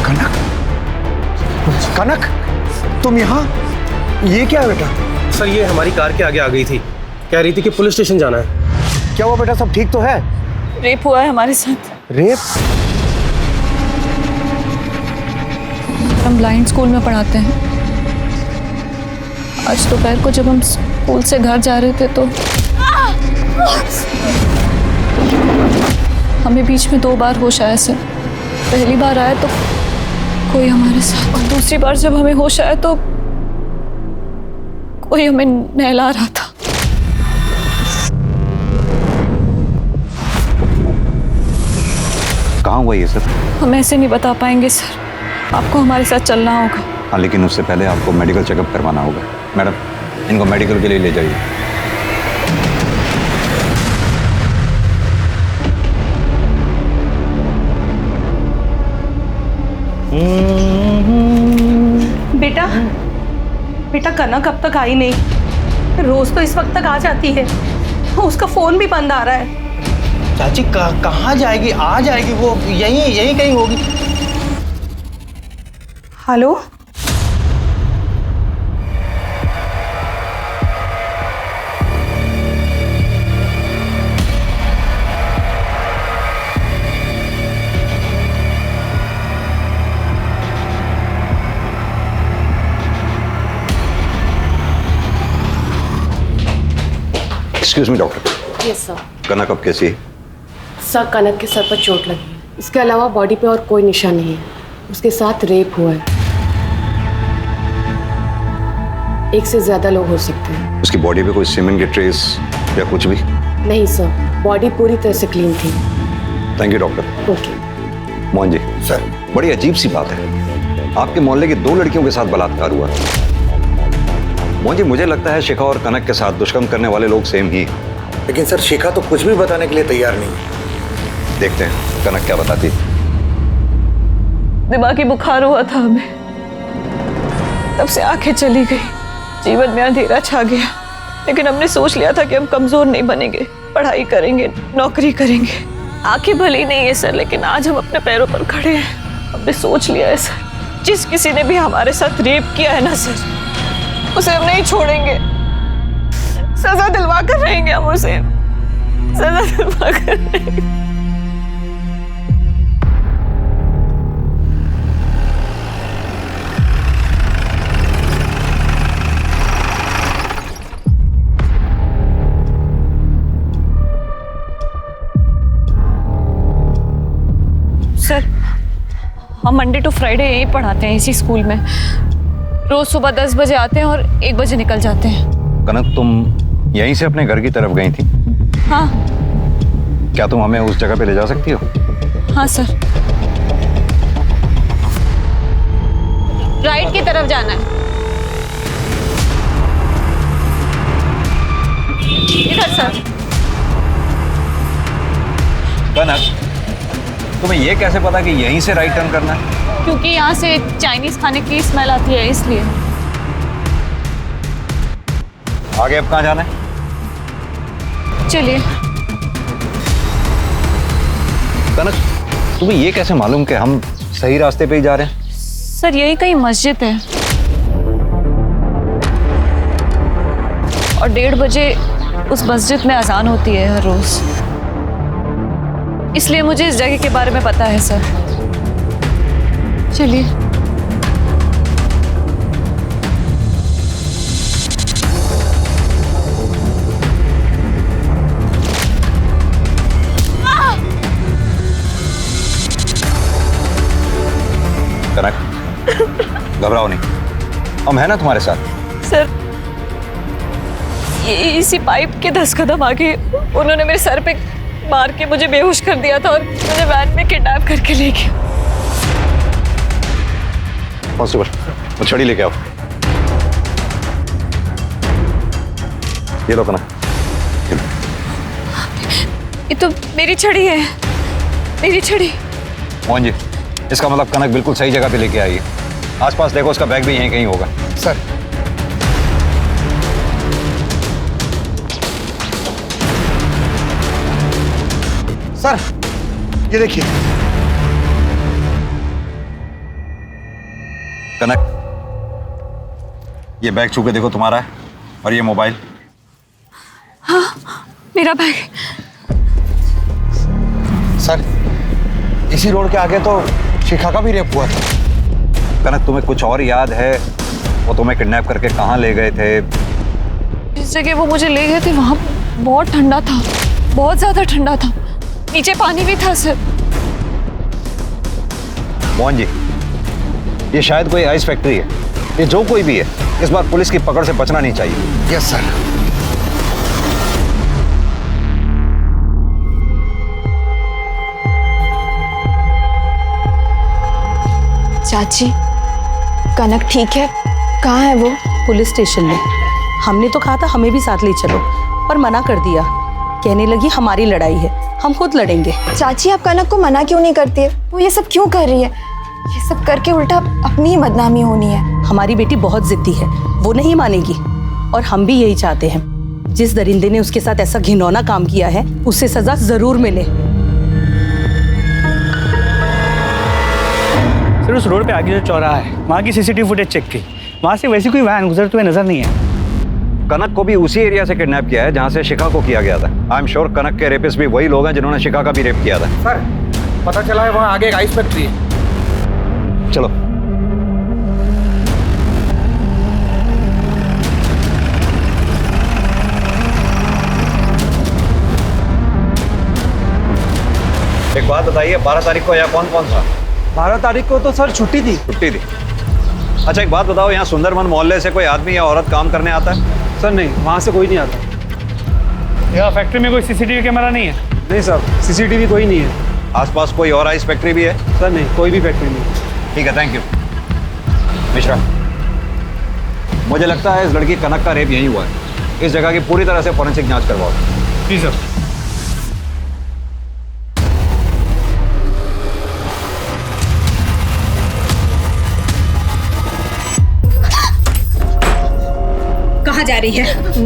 कनक, कनक तुम यहाँ? ये क्या है बेटा? सर ये हमारी कार के आगे आ गई थी, कह रही थी कि पुलिस स्टेशन जाना है। क्या हुआ बेटा, सब ठीक तो है? रेप हुआ है हमारे साथ। रेप? हम ब्लाइंड स्कूल में पढ़ाते हैं। आज दोपहर को जब हम स्कूल से घर जा रहे थे तो हमें बीच में 2 बार होश आया सर। पहली बार आया तो कोई हमारे साथ, और दूसरी बार जब हमें होश आया तो कोई हमें नहला रहा था। कहाँ हुआ ये सर? हम ऐसे नहीं बता पाएंगे सर, आपको हमारे साथ चलना होगा। हाँ, लेकिन उससे पहले आपको मेडिकल चेकअप करवाना होगा। मैडम, इनको मेडिकल के लिए ले जाइए। बेटा बेटा कनक अब तक आई नहीं। रोज तो इस वक्त तक आ जाती है, उसका फोन भी बंद आ रहा है। चाची कहाँ जाएगी? आ जाएगी वो, यहीं कहीं होगी। Hello, excuse me doctor. Yes sir. Kanak अब कैसी है? सर कनक के सर पर चोट लगी है, इसके अलावा बॉडी पे और कोई निशान नहीं है। उसके साथ रेप हुआ है। 1 से ज्यादा लोग हो सकते हैं। उसकी बॉडी पे कोई सीमेंट के ट्रेस या कुछ भी? नहीं सर, बॉडी पूरी तरह से क्लीन थी। Thank you doctor. Okay. Mohan ji sir, बड़ी अजीब सी बात है, आपके मोहल्ले की 2 लड़कियों के साथ बलात्कार हुआ। मोहन जी, मुझे लगता है शिखा और कनक के साथ दुष्कर्म करने वाले लोग सेम ही। लेकिन सर शिखा तो कुछ भी बताने के लिए तैयार नहीं है। देखते हैं कनक क्या बताती। दिमागी बुखार हुआ था हमें, तब से आंखें चली गई, जीवन में अंधेरा छा गया। लेकिन हमने सोच लिया था कि हम कमजोर नहीं बनेंगे, पढ़ाई करेंगे, नौकरी करेंगे। आंखें भली नहीं है सर, लेकिन आज हम अपने पैरों पर खड़े हैं। हमने सोच लिया है सर, जिस किसी ने भी हमारे साथ रेप किया है ना सर, उसे हम नहीं छोड़ेंगे। सजा दिलवा कर रहेंगे हम उसे, सजा दिलवा कर रहेंगे। सर, हम मंडे टू फ्राइडे यहीं पढ़ाते हैं, इसी स्कूल में। रोज सुबह 10 बजे आते हैं और 1 बजे निकल जाते हैं। कनक, तुम यहीं से अपने घर की तरफ गई थी? हाँ। क्या तुम हमें उस जगह पे ले जा सकती हो? हाँ सर। राइट की तरफ जाना है। इधर सर। कनक, तुम्हें ये कैसे पता कि यहीं से राइट टर्न करना है? क्योंकि यहाँ से चाइनीज खाने की स्मेल आती है, इसलिए। आगे अब कहाँ जाना है? चलिए। कनक, तुम्हें ये कैसे मालूम कि हम सही रास्ते पे ही जा रहे हैं? सर, यही कहीं मस्जिद है और 1:30 बजे उस मस्जिद में अजान होती है हर रोज, इसलिए मुझे इस जगह के बारे में पता है सर। चलिए। कनक, घबराओ नहीं, हम है ना तुम्हारे साथ। सर, इसी पाइप के 10 कदम आगे उन्होंने मेरे सर पे मार के मुझे बेहोश कर दिया था और मुझे वैन में किडनैप करके ले गया। कांस्टेबल, वो छड़ी लेके आओ। ये लो कनक। ये तो मेरी छड़ी है, मेरी छड़ी। मोहन जी, इसका मतलब कनक बिल्कुल सही जगह पे लेके आई है। आसपास देखो, उसका बैग भी यहीं कहीं होगा। सर, सर, ये देखिए। कनक, ये बैग छू के देखो, तुम्हारा है। और ये मोबाइल। हाँ, मेरा बैग। सर, इसी रोड के आगे तो शिखा का भी रेप हुआ था। कनक, तुम्हें कुछ और याद है वो तुम्हें किडनैप करके कहाँ ले गए थे? जिस जगह वो मुझे ले गए थे वहाँ बहुत ठंडा था, बहुत ज्यादा ठंडा था। नीचे पानी भी था सर। मोहन जी, ये शायद कोई आइस फैक्ट्री है। ये जो कोई भी है, इस बार पुलिस की पकड़ से बचना नहीं चाहिए। Yes sir. चाची, कनक ठीक है? कहाँ है वो? पुलिस स्टेशन में। हमने तो कहा था हमें भी साथ ले चलो, पर मना कर दिया। कहने लगी हमारी लड़ाई है, हम खुद लड़ेंगे। चाची, आप कनक को मना क्यों नहीं करती है? वो ये सब क्यों कर रही है? ये सब करके उल्टा अपनी ही बदनामी होनी है। हमारी बेटी बहुत जिद्दी है, वो नहीं मानेगी। और हम भी यही चाहते हैं, जिस दरिंदे ने उसके साथ ऐसा घिनौना काम किया है उसे सजा जरूर मिले। सर उस रोड पे आगे जो चौराहा है, वहाँ की सीसीटीवी फुटेज चेक की, वहाँ से वैसी कोई वैन गुजरते हुए नजर नहीं है। कनक को भी उसी एरिया से किडनैप किया है जहाँ से शिखा को किया गया था। आई एम श्योर कनक के रेपिस्ट भी वही लोग हैं जिन्होंने शिखा का भी रेप किया था। सर, पता चला है वहाँ आगे एक आइस फैक्ट्री है। चलो। एक बात बताइए, 12 तारीख को यहाँ कौन कौन था? 12 तारीख को तो सर छुट्टी थी। छुट्टी थी। अच्छा एक बात बताओ, यहाँ सुंदरवन मोहल्ले से कोई आदमी या औरत काम करने आता है? सर नहीं, वहाँ से कोई नहीं आता। यहाँ फैक्ट्री में कोई सीसीटीवी कैमरा नहीं है? नहीं सर, सीसीटीवी कोई नहीं है। आसपास कोई और आइस फैक्ट्री भी है? सर नहीं, कोई भी फैक्ट्री नहीं। ठीक है, थैंक यू। मिश्रा, मुझे लगता है इस लड़की कनक का रेप यहीं हुआ है। इस जगह की पूरी तरह से फॉरेंसिक जांच करवाओ। जी सर। कहाँ जा रही है?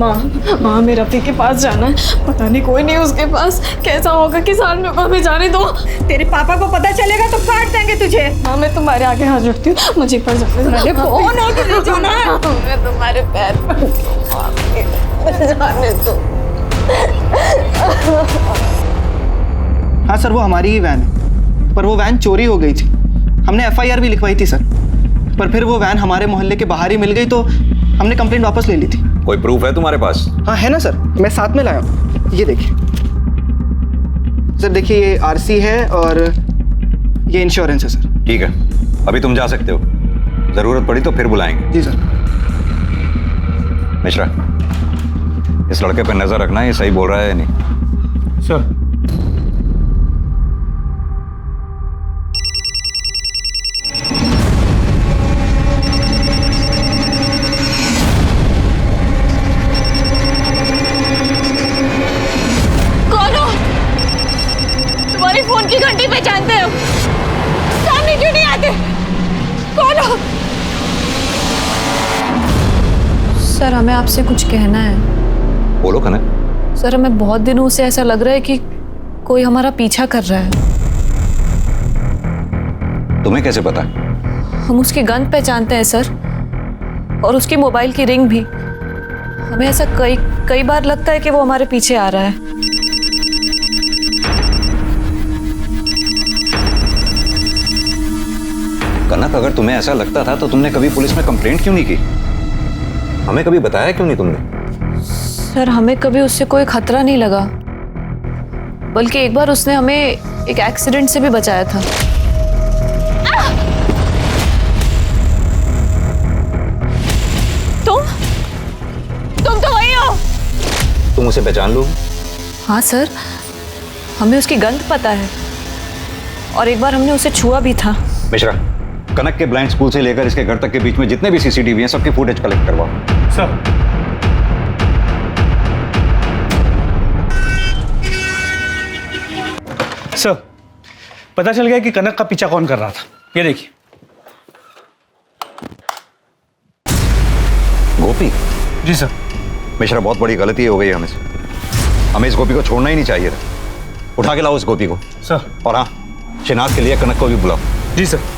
माँ मेरे रफ़ी के पास जाना है। पता नहीं कोई नहीं उसके पास। कैसा होगा कि साल में हमें जाने दो। तेरे पापा को पता चलेगा तो काट देंगे तुझे। माँ मैं तुम्हारे आगे हाथ जोड़ती हूँ, मुझे पर जाने दो। अरे कौन हो तुझे जाना है? मैं तुम्हारे पैर पर जाने दो। हाँ सर, वो हमारी ही वैन है, पर वो वैन चोरी हो गई थी। हमने FIR भी लिखवाई थी सर, पर फिर वो वैन हमारे मोहल्ले के बाहर ही मिल गई तो हमने कंप्लेंट वापस ले ली थी। कोई प्रूफ है तुम्हारे पास? हाँ है ना सर, मैं साथ में लाया हूँ। ये देखिए सर, देखिए ये RC है और ये इंश्योरेंस है सर। ठीक है, अभी तुम जा सकते हो। जरूरत पड़ी तो फिर बुलाएंगे। जी सर। मिश्रा, इस लड़के पे नजर रखना, ये सही बोल रहा है या नहीं? सर। फोन की घंटी पहचानते हो? सामने क्यों नहीं आते? कौन हो? सर हमें आपसे कुछ कहना है। बोलो कनक। सर हमें बहुत दिनों से ऐसा लग रहा है कि कोई हमारा पीछा कर रहा है। तुम्हें कैसे पता? हम उसकी गंध पहचानते हैं सर, और उसकी मोबाइल की रिंग भी। हमें ऐसा कई बार लगता है कि वो हमारे पीछे आ रहा है। कनक, अगर तुम्हें ऐसा लगता था तो तुमने कभी पुलिस में कंप्लेंट क्यों नहीं की? हमें कभी बताया क्यों नहीं तुमने? सर हमें कभी उससे कोई खतरा नहीं लगा, बल्कि एक बार उसने हमें एक एक्सीडेंट से भी बचाया था। तुम तो वही हो। तुम उसे पहचान लो? हाँ सर, हमें उसकी गंध पता है, और एक बार हमने उसे छुआ भी था। मिश्रा, कनक के ब्लाइंड स्कूल से लेकर इसके घर तक के बीच में जितने भी CCTV हैं सबकी फुटेज कलेक्ट करवाओ। सर। सर, पता चल गया कि कनक का पीछा कौन कर रहा था। ये देखिए। गोपी? जी सर। मिश्रा, बहुत बड़ी गलती हो गई है हमें से। हमें इस गोपी को छोड़ना ही नहीं चाहिए था। उठा के लाओ इस गोपी को। सर। और हाँ, शिनाख्त के लिए कनक को भी बुलाओ। जी सर।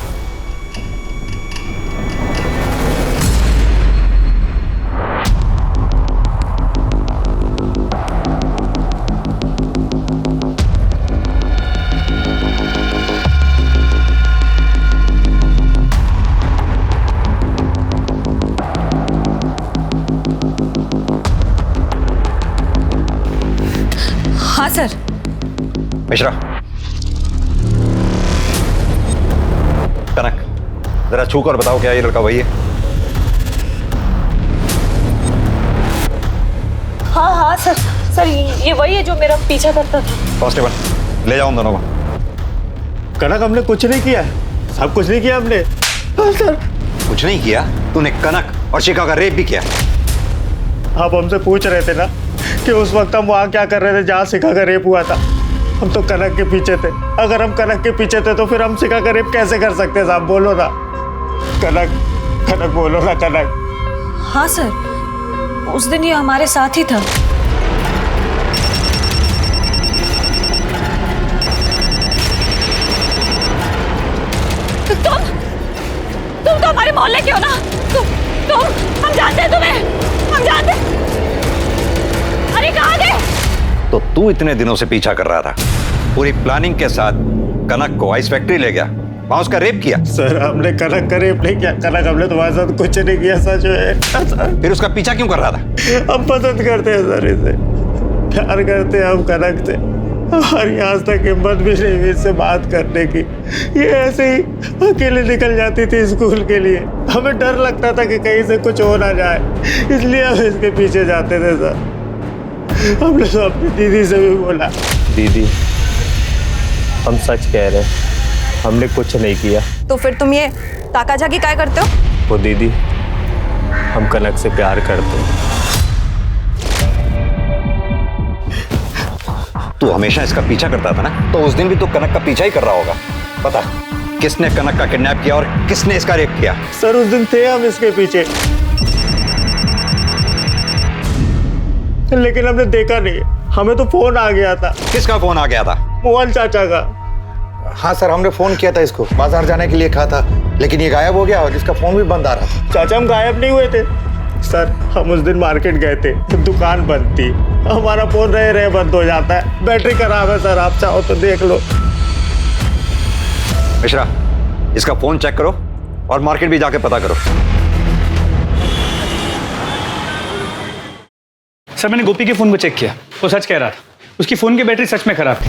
सर। मिश्रा, कनक, जरा छू कर बताओ क्या ये लड़का वही है? हाँ हाँ सर, सर ये वही है जो मेरा पीछा करता था। कांस्टेबल, ले जाओ उन दोनों को। कनक, हमने कुछ नहीं किया, सब कुछ नहीं किया हमने। सर, कुछ नहीं किया? तूने कनक और शिखा का रेप भी किया? आप हमसे पूछ रहे थे ना कि उस वक्त हम वहाँ क्या कर रहे थे जहाँ शिखा का रेप हुआ था। हम तो कनक के पीछे थे। अगर हम कनक के पीछे थे तो फिर हम शिखा का रेप कैसे कर सकते साहब? बोलो ना कनक, कनक बोलो ना कनक। हाँ सर, उस दिन ये हमारे साथ ही था। तुम तो हमारे मोहल्ले के हो ना? तुम हम जानते हैं तुम्हें, हम जानते। अरे कहाँ गए? तो तू इतने दिनों से पीछा कर रहा था, पूरी प्लानिंग के साथ कनक को आइस फैक्ट्री ले गया, वहां उसका रेप किया। सर, हमने कनक का रेप नहीं किया। कनक, हमने तुम्हारे साथ कुछ नहीं किया, सच है। फिर उसका पीछा क्यों कर रहा था? हम पसंद करते हैं सर इसे, प्यार करते हैं हम कनक से। हमारी आज तक हिम्मत भी नहीं हुई इससे बात करने की। ये ऐसे ही अकेले निकल जाती थी स्कूल के लिए। हमें डर लगता था कि कहीं से कुछ हो ना जाए, इसलिए हम इसके पीछे जाते थे सर। हमने तो अपनी दीदी से भी बोला, दीदी हम सच कह रहे हैं, हमने कुछ नहीं किया। तो फिर तुम ये ताकाझाकी क्या करते हो? वो दीदी, हम कनक से प्यार करते हैं। तू हमेशा इसका पीछा करता था ना, तो उस दिन भी तू कनक का पीछा ही कर रहा होगा। बता, किसने कनक का किडनैप किया और किसने इसका रेप किया? सर, उस दिन थे हम इसके पीछे, लेकिन हमने देखा नहीं। हमें तो फोन आ गया था। किसका फोन आ गया था? मोहन चाचा का। हाँ सर, हमने फोन किया था इसको, बाजार जाने के लिए कहा था, लेकिन ये गायब हो गया और इसका फोन भी बंद आ रहा था। चाचा, हम गायब नहीं हुए थे सर। हम उस दिन मार्केट गए थे, दुकान बंद थी। हमारा फोन रहे बंद हो जाता है, बैटरी खराब है सर। आप चाहो तो देख लो। मिश्रा, इसका फोन चेक करो और मार्केट भी जाके पता करो। सर, मैंने गोपी के फ़ोन को चेक किया, वो सच कह रहा था। उसकी फ़ोन की बैटरी सच में ख़राब थी।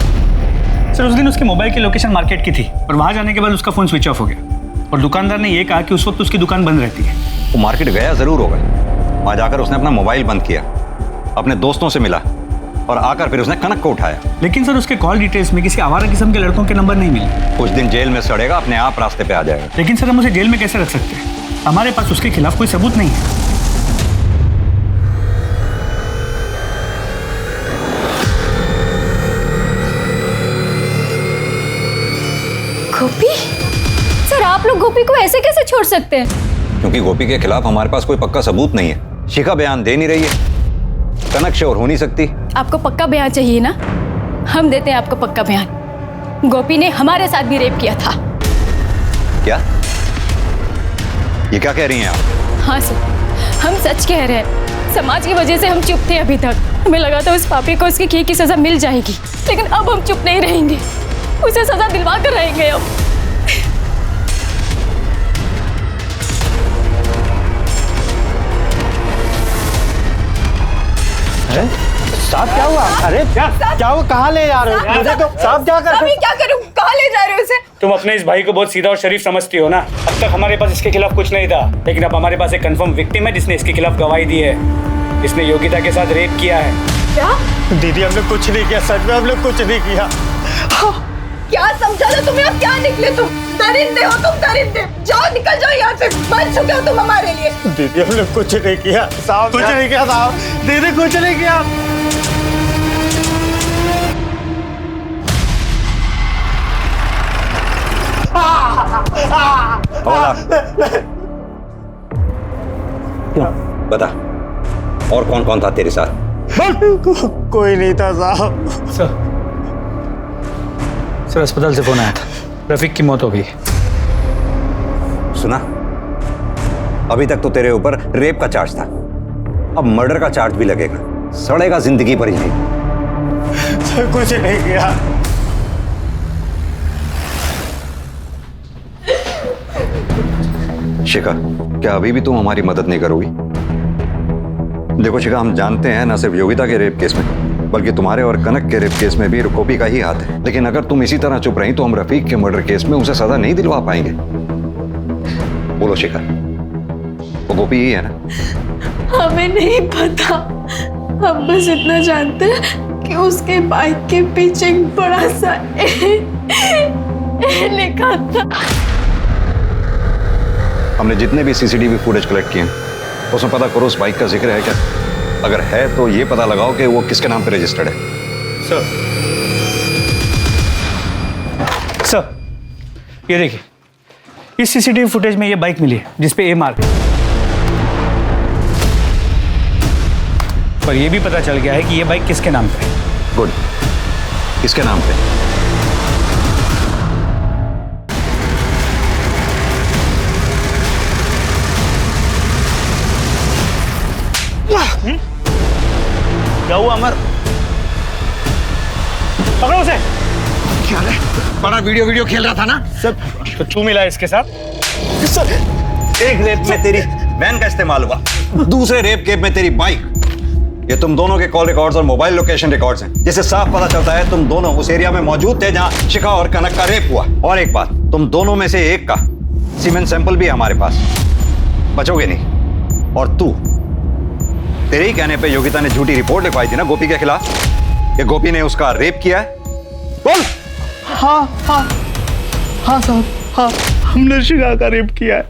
सर, उस दिन उसके मोबाइल की लोकेशन मार्केट की थी और वहाँ जाने के बाद उसका फ़ोन स्विच ऑफ हो गया और दुकानदार ने ये कहा कि उस वक्त उसकी दुकान बंद रहती है। वो मार्केट गया ज़रूर होगा, वहाँ जाकर उसने अपना मोबाइल बंद किया, अपने दोस्तों से मिला और आकर फिर उसने कनक को उठाया। लेकिन सर, उसके कॉल डिटेल्स में किसी आवारा किस्म के लड़कों के नंबर नहीं मिले। कुछ दिन जेल में सड़ेगा, अपने आप रास्ते पे आ जाएगा। लेकिन सर, हम उसे जेल में कैसे रख सकते हैं? हमारे पास उसके खिलाफ कोई सबूत नहीं है। गोपी? सर, आप लोग गोपी को ऐसे कैसे छोड़ सकते हैं? क्योंकि गोपी के खिलाफ हमारे पास कोई पक्का सबूत नहीं है। शिखा बयान दे नहीं रही है, कनक श्योर हो नहीं सकती। आपको पक्का बयान चाहिए ना? हम देते हैं आपको पक्का बयान। गोपी ने हमारे साथ भी रेप किया था। क्या? ये क्या कह रही हैं आप? हाँ सर, हम सच कह रहे हैं। समाज की वजह से हम चुप थे अभी तक। हमें लगा था उस पापी को उसकी की सजा मिल जाएगी, लेकिन अब हम चुप नहीं रहेंगे। उसे सजा दिलवा कर रहेंगे अब। साहब, क्या हुआ? अरे क्या हुआ? कहाँ ले जा रहे हो? मुझे तो साहब क्या कर? अभी क्या करूं? कहाँ ले जा रहे हो इसे? तुम अपने इस भाई को बहुत सीधा और शरीफ समझती हो ना। अब तक हमारे पास इसके खिलाफ कुछ नहीं था, लेकिन अब हमारे पास एक कंफर्म विक्टिम है जिसने इसके खिलाफ गवाही दी है। इसने योगिता के साथ रेप किया है। क्या? दीदी, हमने कुछ नहीं किया, सच में हमने कुछ नहीं किया। क्या समझा था तुम्हें? अब क्या निकले तुम? दरिंदे हो तुम, दरिंदे। जाओ, निकल जाओ यहाँ से। मर चुके हो तुम हमारे लिए। दीदी, हमने कुछ नहीं किया साहब, कुछ नहीं किया साहब। दीदी, कुछ नहीं किया। क्यों? बता, और कौन कौन था तेरे साथ? कोई नहीं था साहब। सर, अस्पताल से फोन आया था, रफीक की मौत हो गई। सुना? अभी तक तो तेरे ऊपर रेप का चार्ज था, अब मर्डर का चार्ज भी लगेगा। सड़ेगा जिंदगी भर यहीं। सर, कुछ नहीं किया। शिखा, क्या अभी भी तुम हमारी मदद नहीं करोगी? देखो शिखा, हम जानते हैं न सिर्फ योगिता के रेप केस में, बल्कि तुम्हारे और कनक के रेप केस में भी गोपी का ही हाथ है। लेकिन अगर तुम इसी तरह चुप रही तो हम रफीक के मर्डर केस में उसे सजा नहीं दिलवा पाएंगे। बोलो शिखा, वो गोपी ही है ना? हमें नहीं पता, हम बस इतना जानते हैं कि उसके बाइक के पीछे एक बड़ा सा ए लिखा था। हमने जितने भी सीसीटीवी फुटेज कलेक्ट किए उसमें पता करो उस बाइक का जिक्र है क्या? अगर है तो ये पता लगाओ कि वो किसके नाम पे रजिस्टर्ड है। सर, ये देखिए, इस सीसीटीवी फुटेज में ये बाइक मिली है जिसपे ए मार्क है। पर ये भी पता चल गया है कि ये बाइक किसके नाम पे है। गुड, किसके नाम पे? क्या हुआ अमर? पकड़ो उसे। क्या है? बड़ा वीडियो खेल रहा था ना? सर, तो तू मिला इसके साथ? सर, एक रेप में तेरी वैन का इस्तेमाल हुआ, दूसरे रेप केस में तेरी बाइक। ये तुम दोनों के कॉल रिकॉर्ड्स और मोबाइल लोकेशन रिकॉर्ड्स हैं, जिससे साफ पता चलता है तुम दोनों उस एरिया में मौजूद थे जहां शिखा और कनक का रेप हुआ। और एक बात, तुम दोनों में से एक का सीमेंट सैंपल भी है हमारे पास, बचोगे नहीं। और तू, तेरे ही कहने पे योगिता ने झूठी रिपोर्ट लिखवाई थी ना गोपी के खिलाफ, कि गोपी ने उसका रेप किया है। बोल। हाँ साहब, हाँ, हमने शिखा का रेप किया है।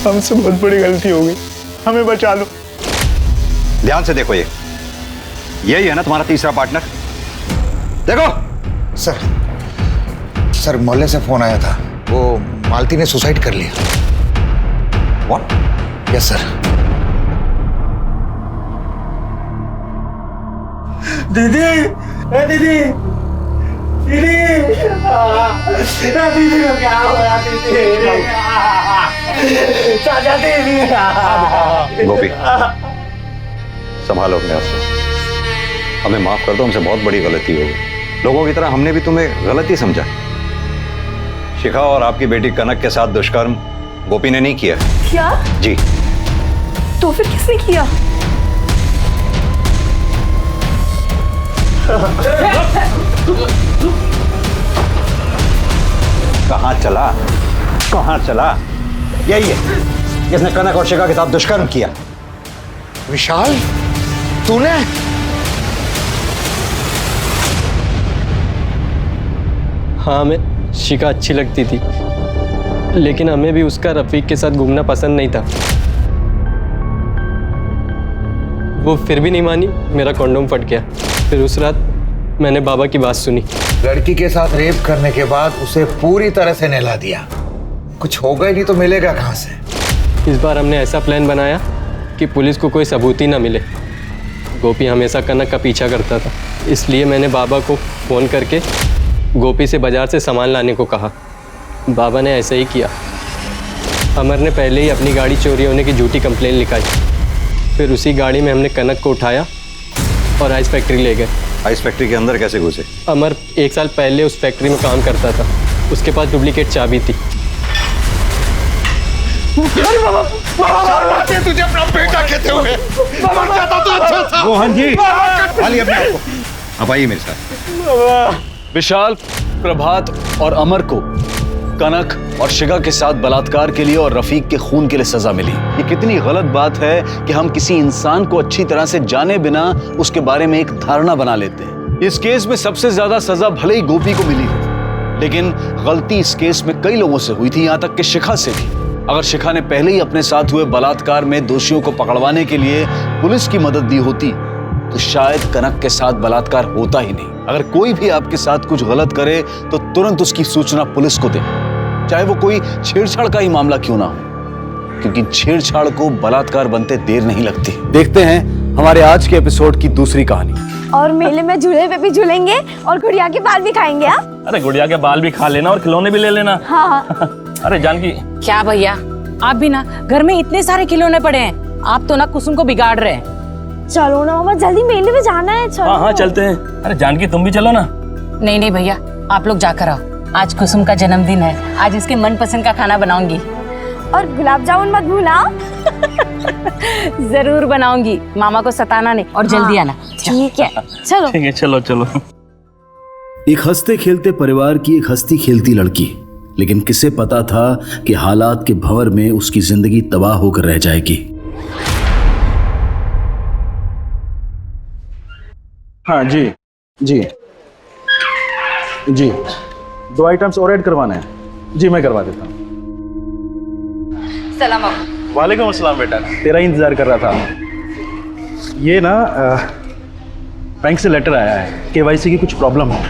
हमसे बहुत बड़ी गलती हो गई, हमें बचा लो। ध्यान से देखो, यही है ना तुम्हारा तीसरा पार्टनर? देखो। सर मोहल्ले से फोन आया था, वो मालती ने सुसाइड कर लिया। व्हाट? Yes sir. दीदी, दीदी, दीदी, दीदी को क्या हुआ? दीदी, गोपी, संभालो अपने आप को। हमें माफ कर दो, हमसे बहुत बड़ी गलती हो गई। लोगों की तरह हमने भी तुम्हें गलत ही समझा। शिखा और आपकी बेटी कनक के साथ दुष्कर्म गोपी ने नहीं किया। क्या? जी। तो फिर किसने किया? कहाँ चला? यही है जिसने कनक और शिखा के साथ दुष्कर्म किया। विशाल, तूने? हाँ, हमें शिखा अच्छी लगती थी, लेकिन हमें भी उसका रफीक के साथ घूमना पसंद नहीं था। वो फिर भी नहीं मानी, मेरा कॉन्डोम फट गया। फिर उस रात मैंने बाबा की बात सुनी। लड़की के साथ रेप करने के बाद उसे पूरी तरह से नहला दिया। कुछ होगा ही नहीं तो मिलेगा कहाँ से? इस बार हमने ऐसा प्लान बनाया कि पुलिस को कोई सबूत ही ना मिले। गोपी हमेशा कनक का पीछा करता था, इसलिए मैंने बाबा को फ़ोन करके गोपी से बाज़ार से सामान लाने को कहा। बाबा ने ऐसा ही किया। अमर ने पहले ही अपनी गाड़ी चोरी होने की झूठी कंप्लेन लिखाई। फिर उसी गाड़ी में हमने कनक को उठाया और आइस फैक्ट्री ले गए। आइस फैक्ट्री के अंदर कैसे घुसे? अमर 1 साल पहले उस फैक्ट्री में काम करता था, उसके पास डुप्लीकेट चाबी थी। तुझे अपना बेटा कहते हुए मर जाता तो अच्छा था। मोहन जी, खाली अपने आप को। अब आइए मेरे साथ। विशाल, प्रभात और अमर को कनक और शिखा के साथ बलात्कार के लिए और रफीक के खून के लिए सजा मिली। ये कितनी गलत बात है कि हम किसी इंसान को अच्छी तरह से जाने बिना उसके बारे में एक धारणा बना लेते हैं। इस केस में सबसे ज्यादा सजा भले ही गोपी को मिली है, लेकिन गलती इस केस में कई लोगों से हुई थी, यहां तक कि शिखा से भी। अगर शिखा ने पहले ही अपने साथ हुए बलात्कार में दोषियों को पकड़वाने के लिए पुलिस की मदद दी होती तो शायद कनक के साथ बलात्कार होता ही नहीं। अगर कोई भी आपके साथ कुछ गलत करे तो तुरंत उसकी सूचना पुलिस को दें, चाहे वो कोई छेड़छाड़ का ही मामला क्यों ना हो, क्योंकि छेड़छाड़ को बलात्कार बनते देर नहीं लगती। देखते हैं हमारे आज के एपिसोड की दूसरी कहानी। और मेले में झूले पे भी झूलेंगे और गुड़िया के बाल भी खाएंगे। अरे गुड़िया के बाल भी खा लेना और खिलौने भी ले लेना। हाँ। अरे जानकी, क्या भैया, आप भी ना घर में इतने सारे खिलौने पड़े हैं, आप तो ना कुसुम को बिगाड़ रहे हैं। चलो ना मामा, जल्दी मेले में जाना है। चलो। हाँ चलते हैं। अरे जानकी, तुम भी चलो ना। नहीं नहीं भैया, आप लोग जाकर आओ। आज कुसुम का जन्मदिन है, आज इसके मनपसंद का खाना बनाऊंगी। और गुलाब जामुन मत भूलना। जरूर बनाऊंगी, मामा को सताना नहीं और जल्दी आना। ठीक है, चलो। ठीक है, चलो चलो। एक हंसते खेलते परिवार की एक हंसती खेलती लड़की, लेकिन किसे पता था कि हालात के भंवर में उसकी जिंदगी तबाह होकर रह जाएगी। हाँ जी जी जी, 2 आइटम्स और ऐड करवाना है जी, मैं करवा देता हूँ। सलाम। वालेकुम अस्सलाम बेटा, तेरा ही इंतजार कर रहा था। ये ना बैंक से लेटर आया है, KYC की कुछ प्रॉब्लम है,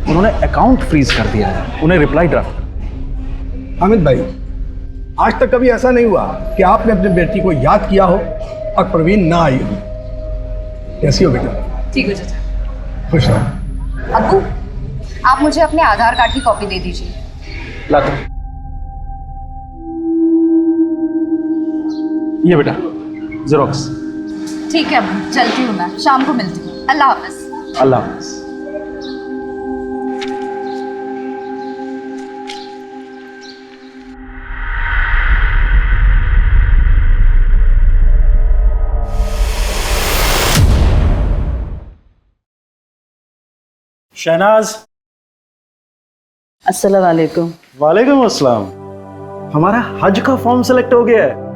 उन्होंने अकाउंट फ्रीज कर दिया है, उन्हें रिप्लाई ड्राफ्ट। हामिद भाई, आज तक कभी ऐसा नहीं हुआ कि आपने अपनी बेटी को याद किया हो और परवीन ना आई हो। कैसी हो बेटा? ठीक है चाचा। खुश रहो। अब्बू, आप मुझे अपने आधार कार्ड की कॉपी दे दीजिए। लाता हूं। ये बेटा जेरोक्स। ठीक है अब्बू, चलती हूँ मैं, शाम को मिलती हूँ। अल्लाह हाफ़िज़। अल्लाह हाफ़िज़। शहनाज। अस्सलाम वालेकुम। वालेकुम अस्सलाम। हमारा हज का फॉर्म सेलेक्ट हो गया है।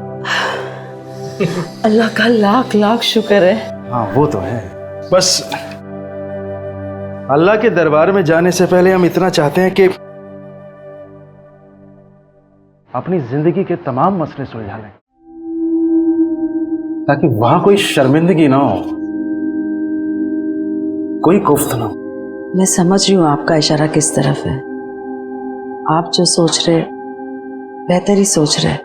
अल्लाह का लाख लाख शुक्र है। हाँ वो तो है, बस अल्लाह के दरबार में जाने से पहले हम इतना चाहते हैं कि अपनी जिंदगी के तमाम मसले सुलझा लें, ताकि वहां कोई शर्मिंदगी ना हो, कोई कुफ्त ना हो। मैं समझ रही हूँ आपका इशारा किस तरफ है। आप जो सोच रहे बेहतर ही सोच रहे।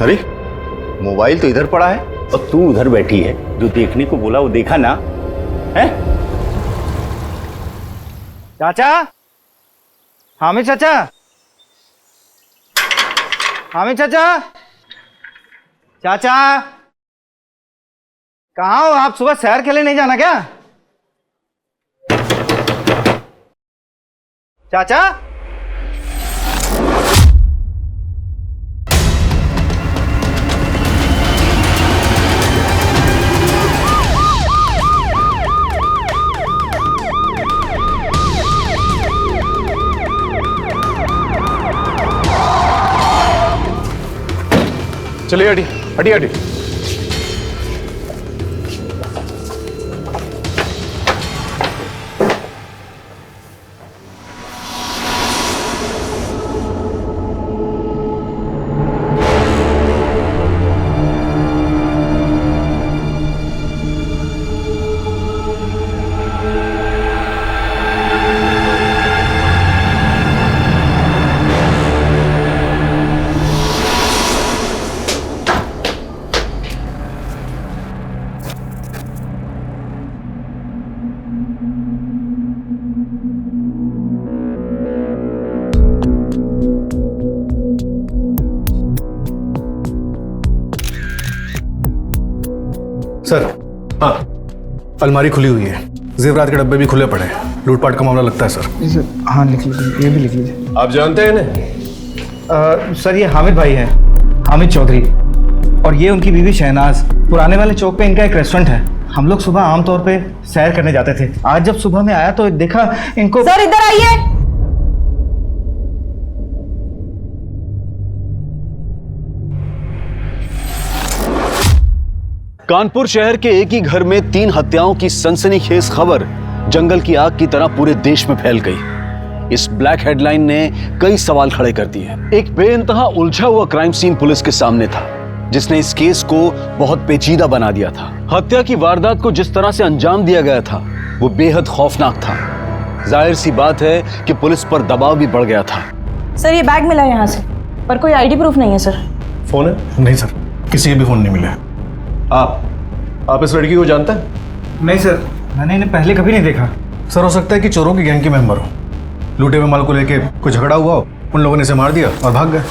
अरे मोबाइल तो इधर पड़ा है और तू उधर बैठी है। जो देखने को बोला वो देखा ना है? चाचा, हामिद चाचा, हामिद चाचा, चाचा कहाँ हो आप? सुबह सैर के लिए नहीं जाना क्या? चाचा, चलिए हटी हटी हटी। सर, हाँ अलमारी खुली हुई है, जेवरात के डब्बे भी खुले पड़े हैं, लूटपाट का मामला लगता है सर। हाँ लिख लीजिए, ये भी लिख लीजिए। आप जानते हैं इन्हें? सर ये हामिद भाई हैं, हामिद चौधरी, और ये उनकी बीवी शहनाज। पुराने वाले चौक पे इनका एक रेस्टोरेंट है। हम लोग सुबह आमतौर पे सैर करने जाते थे। आज जब सुबह में आया तो देखा इनको। सर इधर आइए। कानपुर शहर के एक ही घर में 3 हत्याओं की सनसनीखेज खबर जंगल की आग की तरह पूरे देश में फैल गई। इस ब्लैक हेडलाइन ने कई सवाल खड़े कर दिए। एक बेइंतहा उलझा हुआ क्राइम सीन पुलिस के सामने था। जिसने इस केस को बहुत पेचीदा बना दिया था। हत्या की वारदात को जिस तरह से अंजाम दिया गया था वो बेहद खौफनाक था। जाहिर सी बात है कि पुलिस पर दबाव भी बढ़ गया था। सर ये बैग मिला यहाँ से, पर कोई आईडी प्रूफ नहीं है सर। फोन है? नहीं सर, किसी के भी फोन नहीं मिले। आप इस लड़की को जानते हैं? नहीं सर, मैंने इन्हें पहले कभी नहीं देखा। सर हो सकता है कि चोरों की गैंग के मेंबर हो। लूटे हुए माल को लेके कोई झगड़ा हुआ हो, उन लोगों ने इसे मार दिया और भाग गए।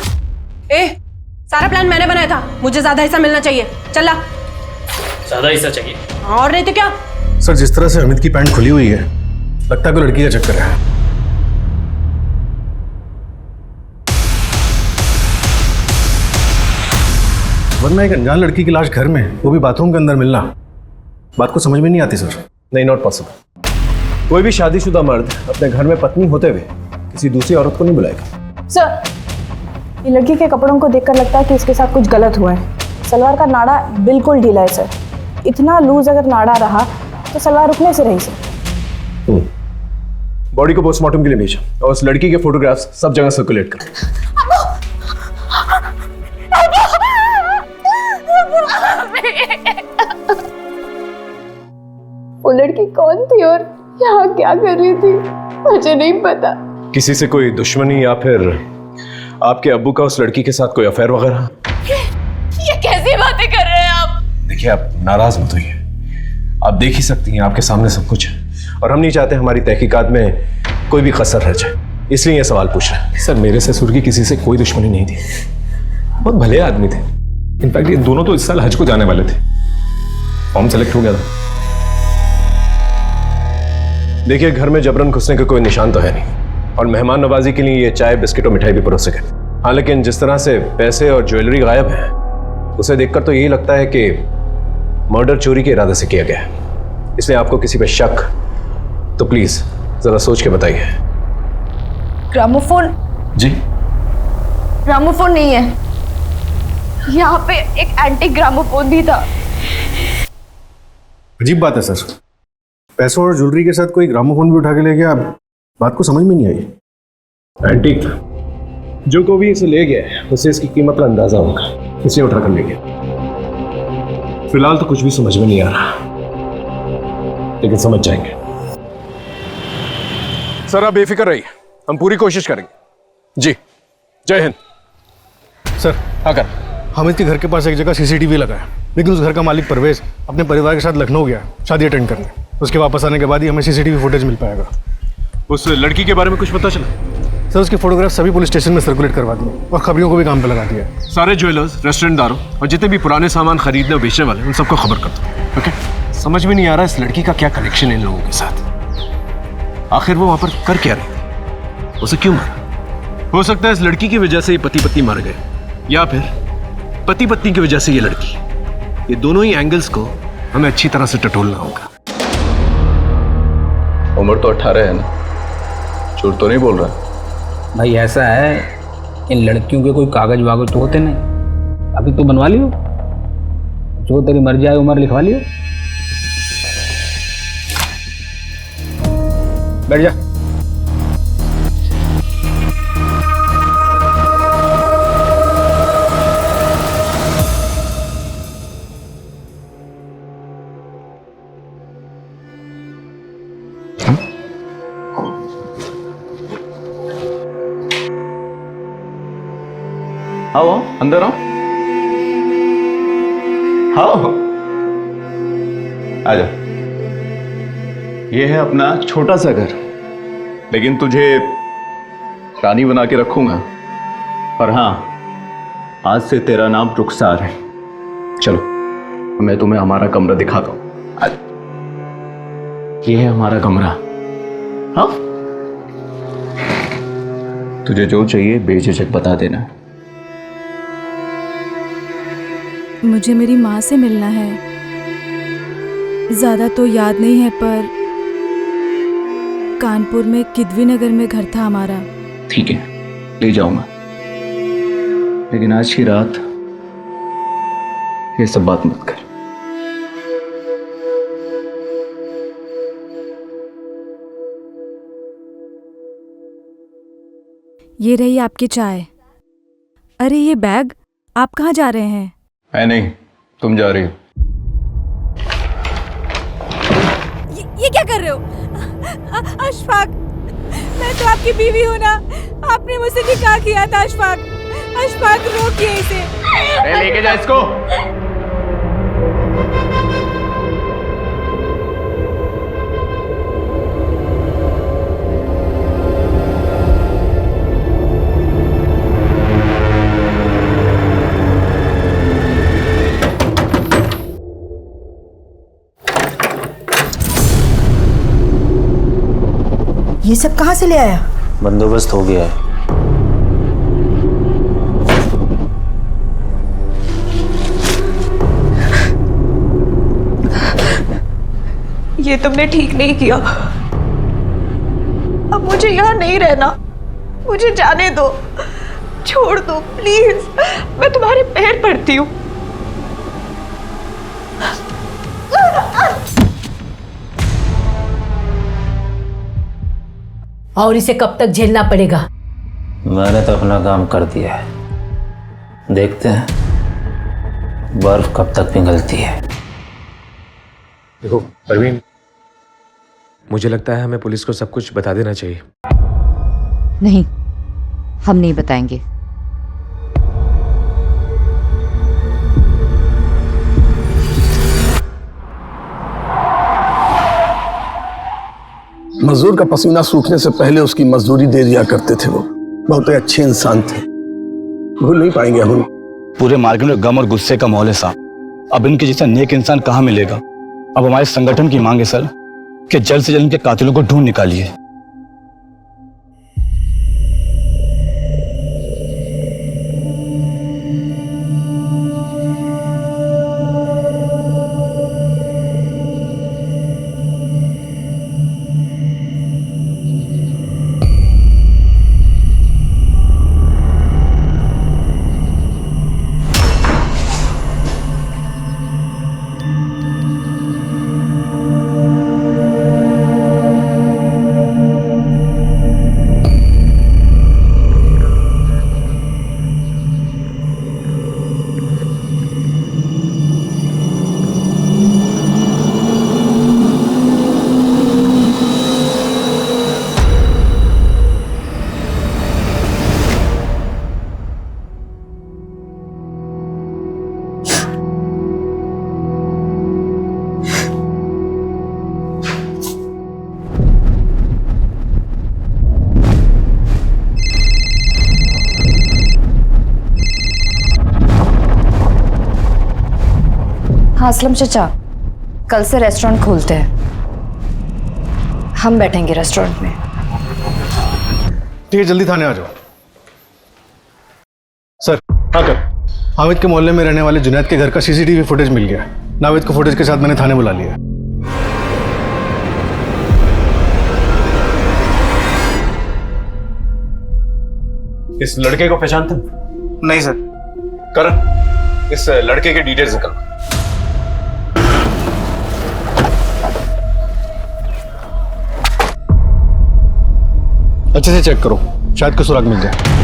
सारा प्लान मैंने बनाया था, मुझे ज्यादा हिस्सा मिलना चाहिए। चला ज्यादा हिस्सा चाहिए और नहीं तो क्या। सर जिस तरह से अमित की पैंट खुली हुई है, लगता है कोई लड़की का चक्कर है। वरना एक अनजान लड़की की लाश घर में, वो भी बाथरूम के अंदर मिलना, बात को समझ में नहीं आती सर। नहीं, नॉट पॉसिबल। कोई भी शादीशुदा मर्द अपने घर में पत्नी होते हुए किसी दूसरी औरत को नहीं बुलाएगा। सर, ये लड़की के कपड़ों को देखकर लगता है कि इसके साथ कुछ गलत हुआ है। सलवार का नाड़ा बिल्कुल ढीला है सर। इतना लूज अगर नाड़ा रहा तो सलवार रुकने से रही सर। बॉडी को पोस्टमार्टम के लिए भेजा और उस लड़की के फोटोग्राफ्स सब जगह सर्कुलेट कर। वो लड़की कौन थी और यहाँ क्या कर रही थी, मुझे नहीं पता। किसी से कोई दुश्मनी या फिर आपके अब्बू का उस लड़की के साथ कोई अफेयर वगैरह? ये कैसी बातें कर रहे हैं आप? देखिए, आप नाराज मत होइए। आप देख ही सकती हैं, आपके सामने सब कुछ है और हम नहीं चाहते हमारी तहकीकात में कोई भी कसर रह जाए, इसलिए ये सवाल पूछ रहे हैं। सर, मेरे ससुर की किसी से कोई दुश्मनी नहीं थी, बहुत भले आदमी थे। इनफैक्ट ये दोनों तो इस साल हज को जाने वाले थे। फॉर्म सेलेक्ट हो गया था। देखिए, घर में जबरन घुसने का कोई निशान तो है नहीं और मेहमान नवाजी के लिए ये चाय, बिस्किट और मिठाई भी परोसे गए। हाँ, लेकिन जिस तरह से पैसे और ज्वेलरी गायब है, उसे देखकर तो यही लगता है कि मर्डर चोरी के इरादे से किया गया है। इसलिए आपको किसी पे शक तो प्लीज जरा सोच के बताइए। ग्रामोफोन? जी, ग्रामोफोन नहीं है, यहाँ पे एक एंटी ग्रामोफोन भी था। अजीब बात है सर, पैसों और ज्वेलरी के साथ कोई ग्रामोफोन भी उठा के ले गया। बात को समझ में नहीं आई। एंटीक था, जो को भी इसे ले गया उसे इसकी कीमत का अंदाजा होगा, इसलिए उठा कर ले गया। फिलहाल तो कुछ भी समझ में नहीं आ रहा, लेकिन समझ जाएंगे। सर, आप बेफिक्र रहिए, हम पूरी कोशिश करेंगे। जी, जय हिंद। सर, आकर हामिद के घर के पास एक जगह सीसीटीवी लगा है, लेकिन उस घर का मालिक परवेज अपने परिवार के साथ लखनऊ गया शादी अटेंड करने। उसके वापस आने के बाद ही हमें सीसीटीवी फुटेज मिल पाएगा। उस लड़की के बारे में कुछ पता चला? सर, उसके फोटोग्राफ सभी पुलिस स्टेशन में सर्कुलेट करवा दिए और खबरियों को भी काम पे लगा दिया। सारे ज्वेलर्स, रेस्टोरेंटदारों और जितने भी पुराने सामान खरीदने और बेचने वाले, उन सबको खबर कर दो। ओके? समझ में नहीं आ रहा इस लड़की का क्या कनेक्शन है इन लोगों के साथ। आखिर वो वहां पर कर क्या रही थी? उसे क्यों मारा? हो सकता है इस लड़की की वजह से ये पति पत्नी मर गए, या फिर पति पत्नी की वजह से ये लड़की। ये दोनों ही एंगल्स को हमें अच्छी तरह से टटोलना होगा। उम्र तो 18 है ना, झूठ तो नहीं बोल रहा? भाई ऐसा है, इन लड़कियों के कोई कागज वागज तो होते नहीं। अभी तो बनवा लियो, जो तेरी मर्जी आए उम्र लिखवा लियो। बैठ जा। आओ अंदर आओ, आओ आ जाओ। ये है अपना छोटा सा घर, लेकिन तुझे रानी बना के रखूंगा। और हाँ, आज से तेरा नाम रुखसार है। चलो, मैं तुम्हें हमारा कमरा दिखाता हूँ। ये है हमारा कमरा। हाँ, तुझे जो चाहिए बेझिझक बता देना। मुझे मेरी माँ से मिलना है। ज़्यादा तो याद नहीं है, पर कानपुर में किदवी नगर में घर था हमारा। ठीक है, ले जाऊंगा, लेकिन आज की रात ये सब बात मत कर। ये रही आपकी चाय। अरे ये बैग, आप कहाँ जा रहे हैं? है नहीं, तुम जा रही हो। ये क्या कर रहे हो? अशफाक, मैं तो आपकी बीवी हूँ ना। आपने मुझसे निकाह किया था अशफाक। अशफाक, रोकिए इसे। लेके जा इसको। ये सब कहाँ से ले आया? बंदोबस्त हो गया है। ये तुमने ठीक नहीं किया। अब मुझे यहाँ नहीं रहना, मुझे जाने दो, छोड़ दो प्लीज, मैं तुम्हारे पैर पड़ती हूँ। और इसे कब तक झेलना पड़ेगा? मैंने तो अपना काम कर दिया है, देखते हैं बर्फ कब तक पिघलती है। देखो परवीन, मुझे लगता है हमें पुलिस को सब कुछ बता देना चाहिए। नहीं, हम नहीं बताएंगे। मजदूर का पसीना सूखने से पहले उसकी मजदूरी दे दिया करते थे। वो बहुत ही अच्छे इंसान थे, भूल नहीं पाएंगे हम। पूरे मार्केट में गम और गुस्से का माहौल है साहब। अब इनके जैसा नेक इंसान कहाँ मिलेगा? अब हमारे संगठन की मांग है सर कि जल्द से जल्द इनके कातिलों को ढूंढ निकालिए। हाँ असलम चाचा, कल से रेस्टोरेंट खोलते हैं, हम बैठेंगे रेस्टोरेंट में। ठीक है, जल्दी थाने आ जाओ। सर, हाँ कर। हामिद के मोहल्ले में रहने वाले जुनैद के घर का सीसीटीवी फुटेज मिल गया। नाविद को फुटेज के साथ मैंने थाने बुला लिया। इस लड़के को पहचानते? नहीं सर। करण, इस लड़के के डिटेल्स निकल। अच्छे से चेक करो, शायद कोई सुराग मिल जाए।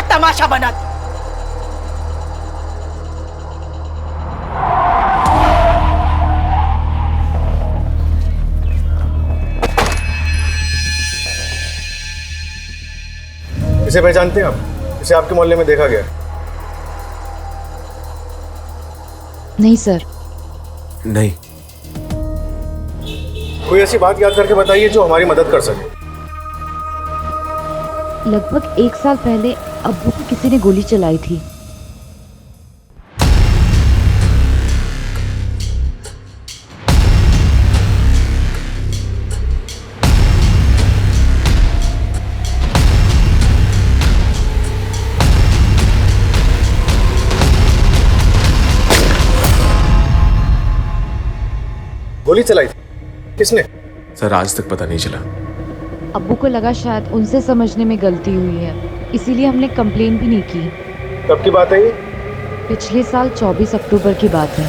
तमाशा बना। इसे पहचानते हैं आप? इसे आपके मोहल्ले में देखा गया? नहीं सर। नहीं। कोई ऐसी बात याद करके बताइए जो हमारी मदद कर सके। लगभग 1 साल पहले अब्बू को किसी ने गोली चलाई थी। गोली चलाई थी? किसने? सर आज तक पता नहीं चला। अब्बू को लगा शायद उनसे समझने में गलती हुई है, इसीलिए हमने कंप्लेन भी नहीं की। कब की बात है ये? पिछले साल 24 अक्टूबर की बात है।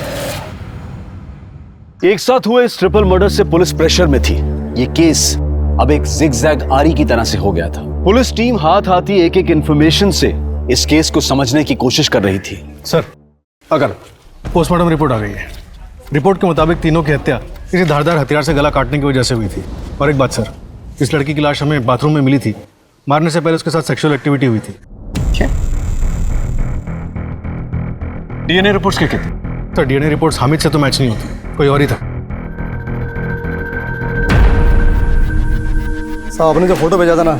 एक साथ हुए इस ट्रिपल मर्डर से पुलिस प्रेशर में थी। ये केस अब एक जिगजैग आरी की तरह से हो गया था। पुलिस टीम हाथ आती एक एक इंफॉर्मेशन से इस केस को समझने की कोशिश कर रही थी। सर, अगर पोस्टमार्टम रिपोर्ट आ गई है। रिपोर्ट के मुताबिक तीनों की हत्या किसी धारदार हथियार से गला काटने की वजह से हुई थी। और एक बात सर, इस लड़की की लाश हमें बाथरूम में मिली थी। मारने से पहले उसके साथ सेक्सुअल एक्टिविटी हुई थी। डीएनए रिपोर्ट्स क्या कहती? सर, डीएनए रिपोर्ट्स हामिद से तो मैच नहीं होती, कोई और ही था। साहब, आपने जो फोटो भेजा था ना,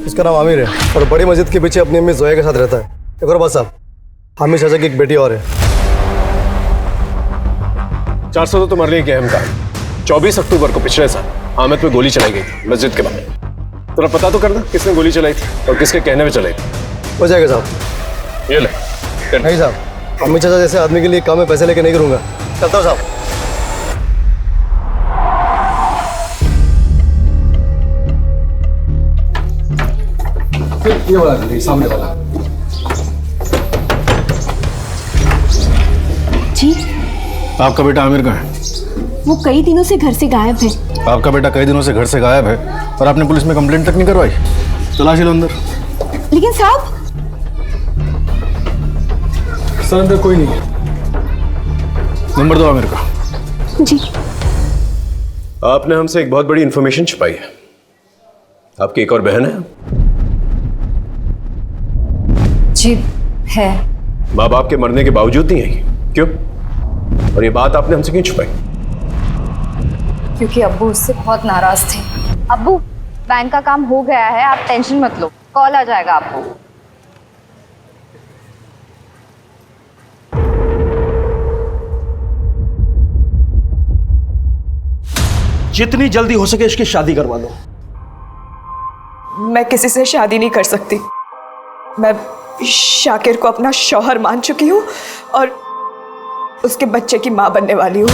उसका नाम आमिर है और बड़ी मस्जिद के पीछे अपनी अम्मी जोया के साथ रहता है। एक और बात साहब, हामिद चाचा की एक बेटी और है। 400 तो मर लिए क्या हमका। 24 अक्टूबर को पिछले साल हामिद में गोली चलाई गई थी मस्जिद के बाहर। थोड़ा पता तो करना किसने गोली चलाई थी और किसके कहने में चलाई थी। हो जाएगा साहब। ये ले। नहीं साहब, अम्मी चाचा जैसे आदमी के लिए काम में पैसे लेके नहीं करूंगा। चलता हूँ साहब। ये वाला सामने वाला। जी, आपका बेटा आमिर कहाँ है? वो कई दिनों से घर से गायब है। आपका बेटा कई दिनों से घर से गायब है और आपने पुलिस में कंप्लेंट तक नहीं करवाई? तलाशी लो अंदर। लेकिन साहब, सर अंदर कोई नहीं। नंबर दो आमिर का। जी। आपने हमसे एक बहुत बड़ी इंफॉर्मेशन छुपाई है। आपकी एक और बहन है? जी है। माँ बाप के मरने के बावजूद नहीं है? क्यों? और ये बात आपने हमसे क्यों छुपाई? क्योंकि अब्बू उससे बहुत नाराज थे। अब्बू, बैंक का काम हो गया है, आप टेंशन मत लो, कॉल आ जाएगा आपको। जितनी जल्दी हो सके इसकी शादी करवा दो। मैं किसी से शादी नहीं कर सकती। मैं शाकिर को अपना शौहर मान चुकी हूँ और उसके बच्चे की माँ बनने वाली हूँ।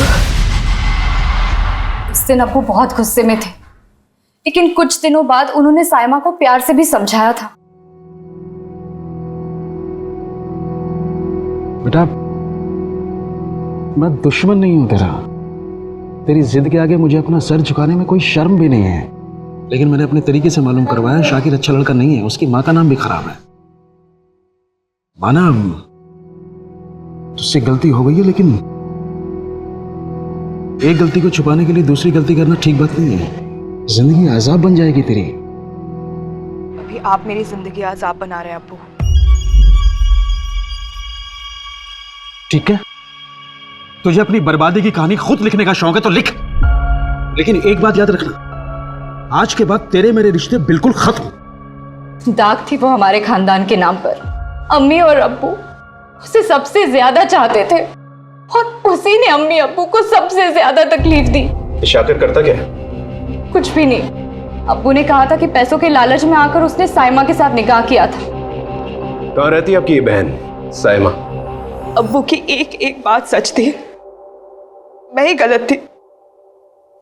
उस दिन अब्बू बहुत गुस्से में थे, लेकिन कुछ दिनों बाद उन्होंने साइमा को प्यार से भी समझाया था। बेटा, मैं दुश्मन नहीं हूं तेरा। तेरी जिद के आगे मुझे अपना सर झुकाने में कोई शर्म भी नहीं है। लेकिन मैंने अपने तरीके से मालूम करवाया शाकिर अच्छा लड़का नहीं है, उसकी माँ का नाम भी खराब है। माना तुझसे गलती हो गई है, लेकिन एक गलती को छुपाने के लिए दूसरी गलती करना ठीक बात नहीं है। जिंदगी अजाब बन जाएगी तेरी। अभी आप मेरी जिंदगी अजाब बना रहे हैं अब्बू। ठीक है, तुझे अपनी बर्बादी की कहानी खुद लिखने का शौक है तो लिख, लेकिन एक बात याद रखना, आज के बाद तेरे मेरे रिश्ते बिल्कुल खत्म। दाग थी वो हमारे खानदान के नाम पर। अम्मी और अब्बू उसे सबसे ज्यादा चाहते थे और उसी ने अम्मी अब्बू को सबसे ज्यादा तकलीफ दी। शाकिर करता क्या है? कुछ भी नहीं। अब्बू ने कहा था कि पैसों के लालच में आकर उसने साइमा के साथ निकाह किया था। कहाँ रहती है आपकी ये बहन साइमा? अब्बू की एक एक बात सच थी। मैं ही गलत थी।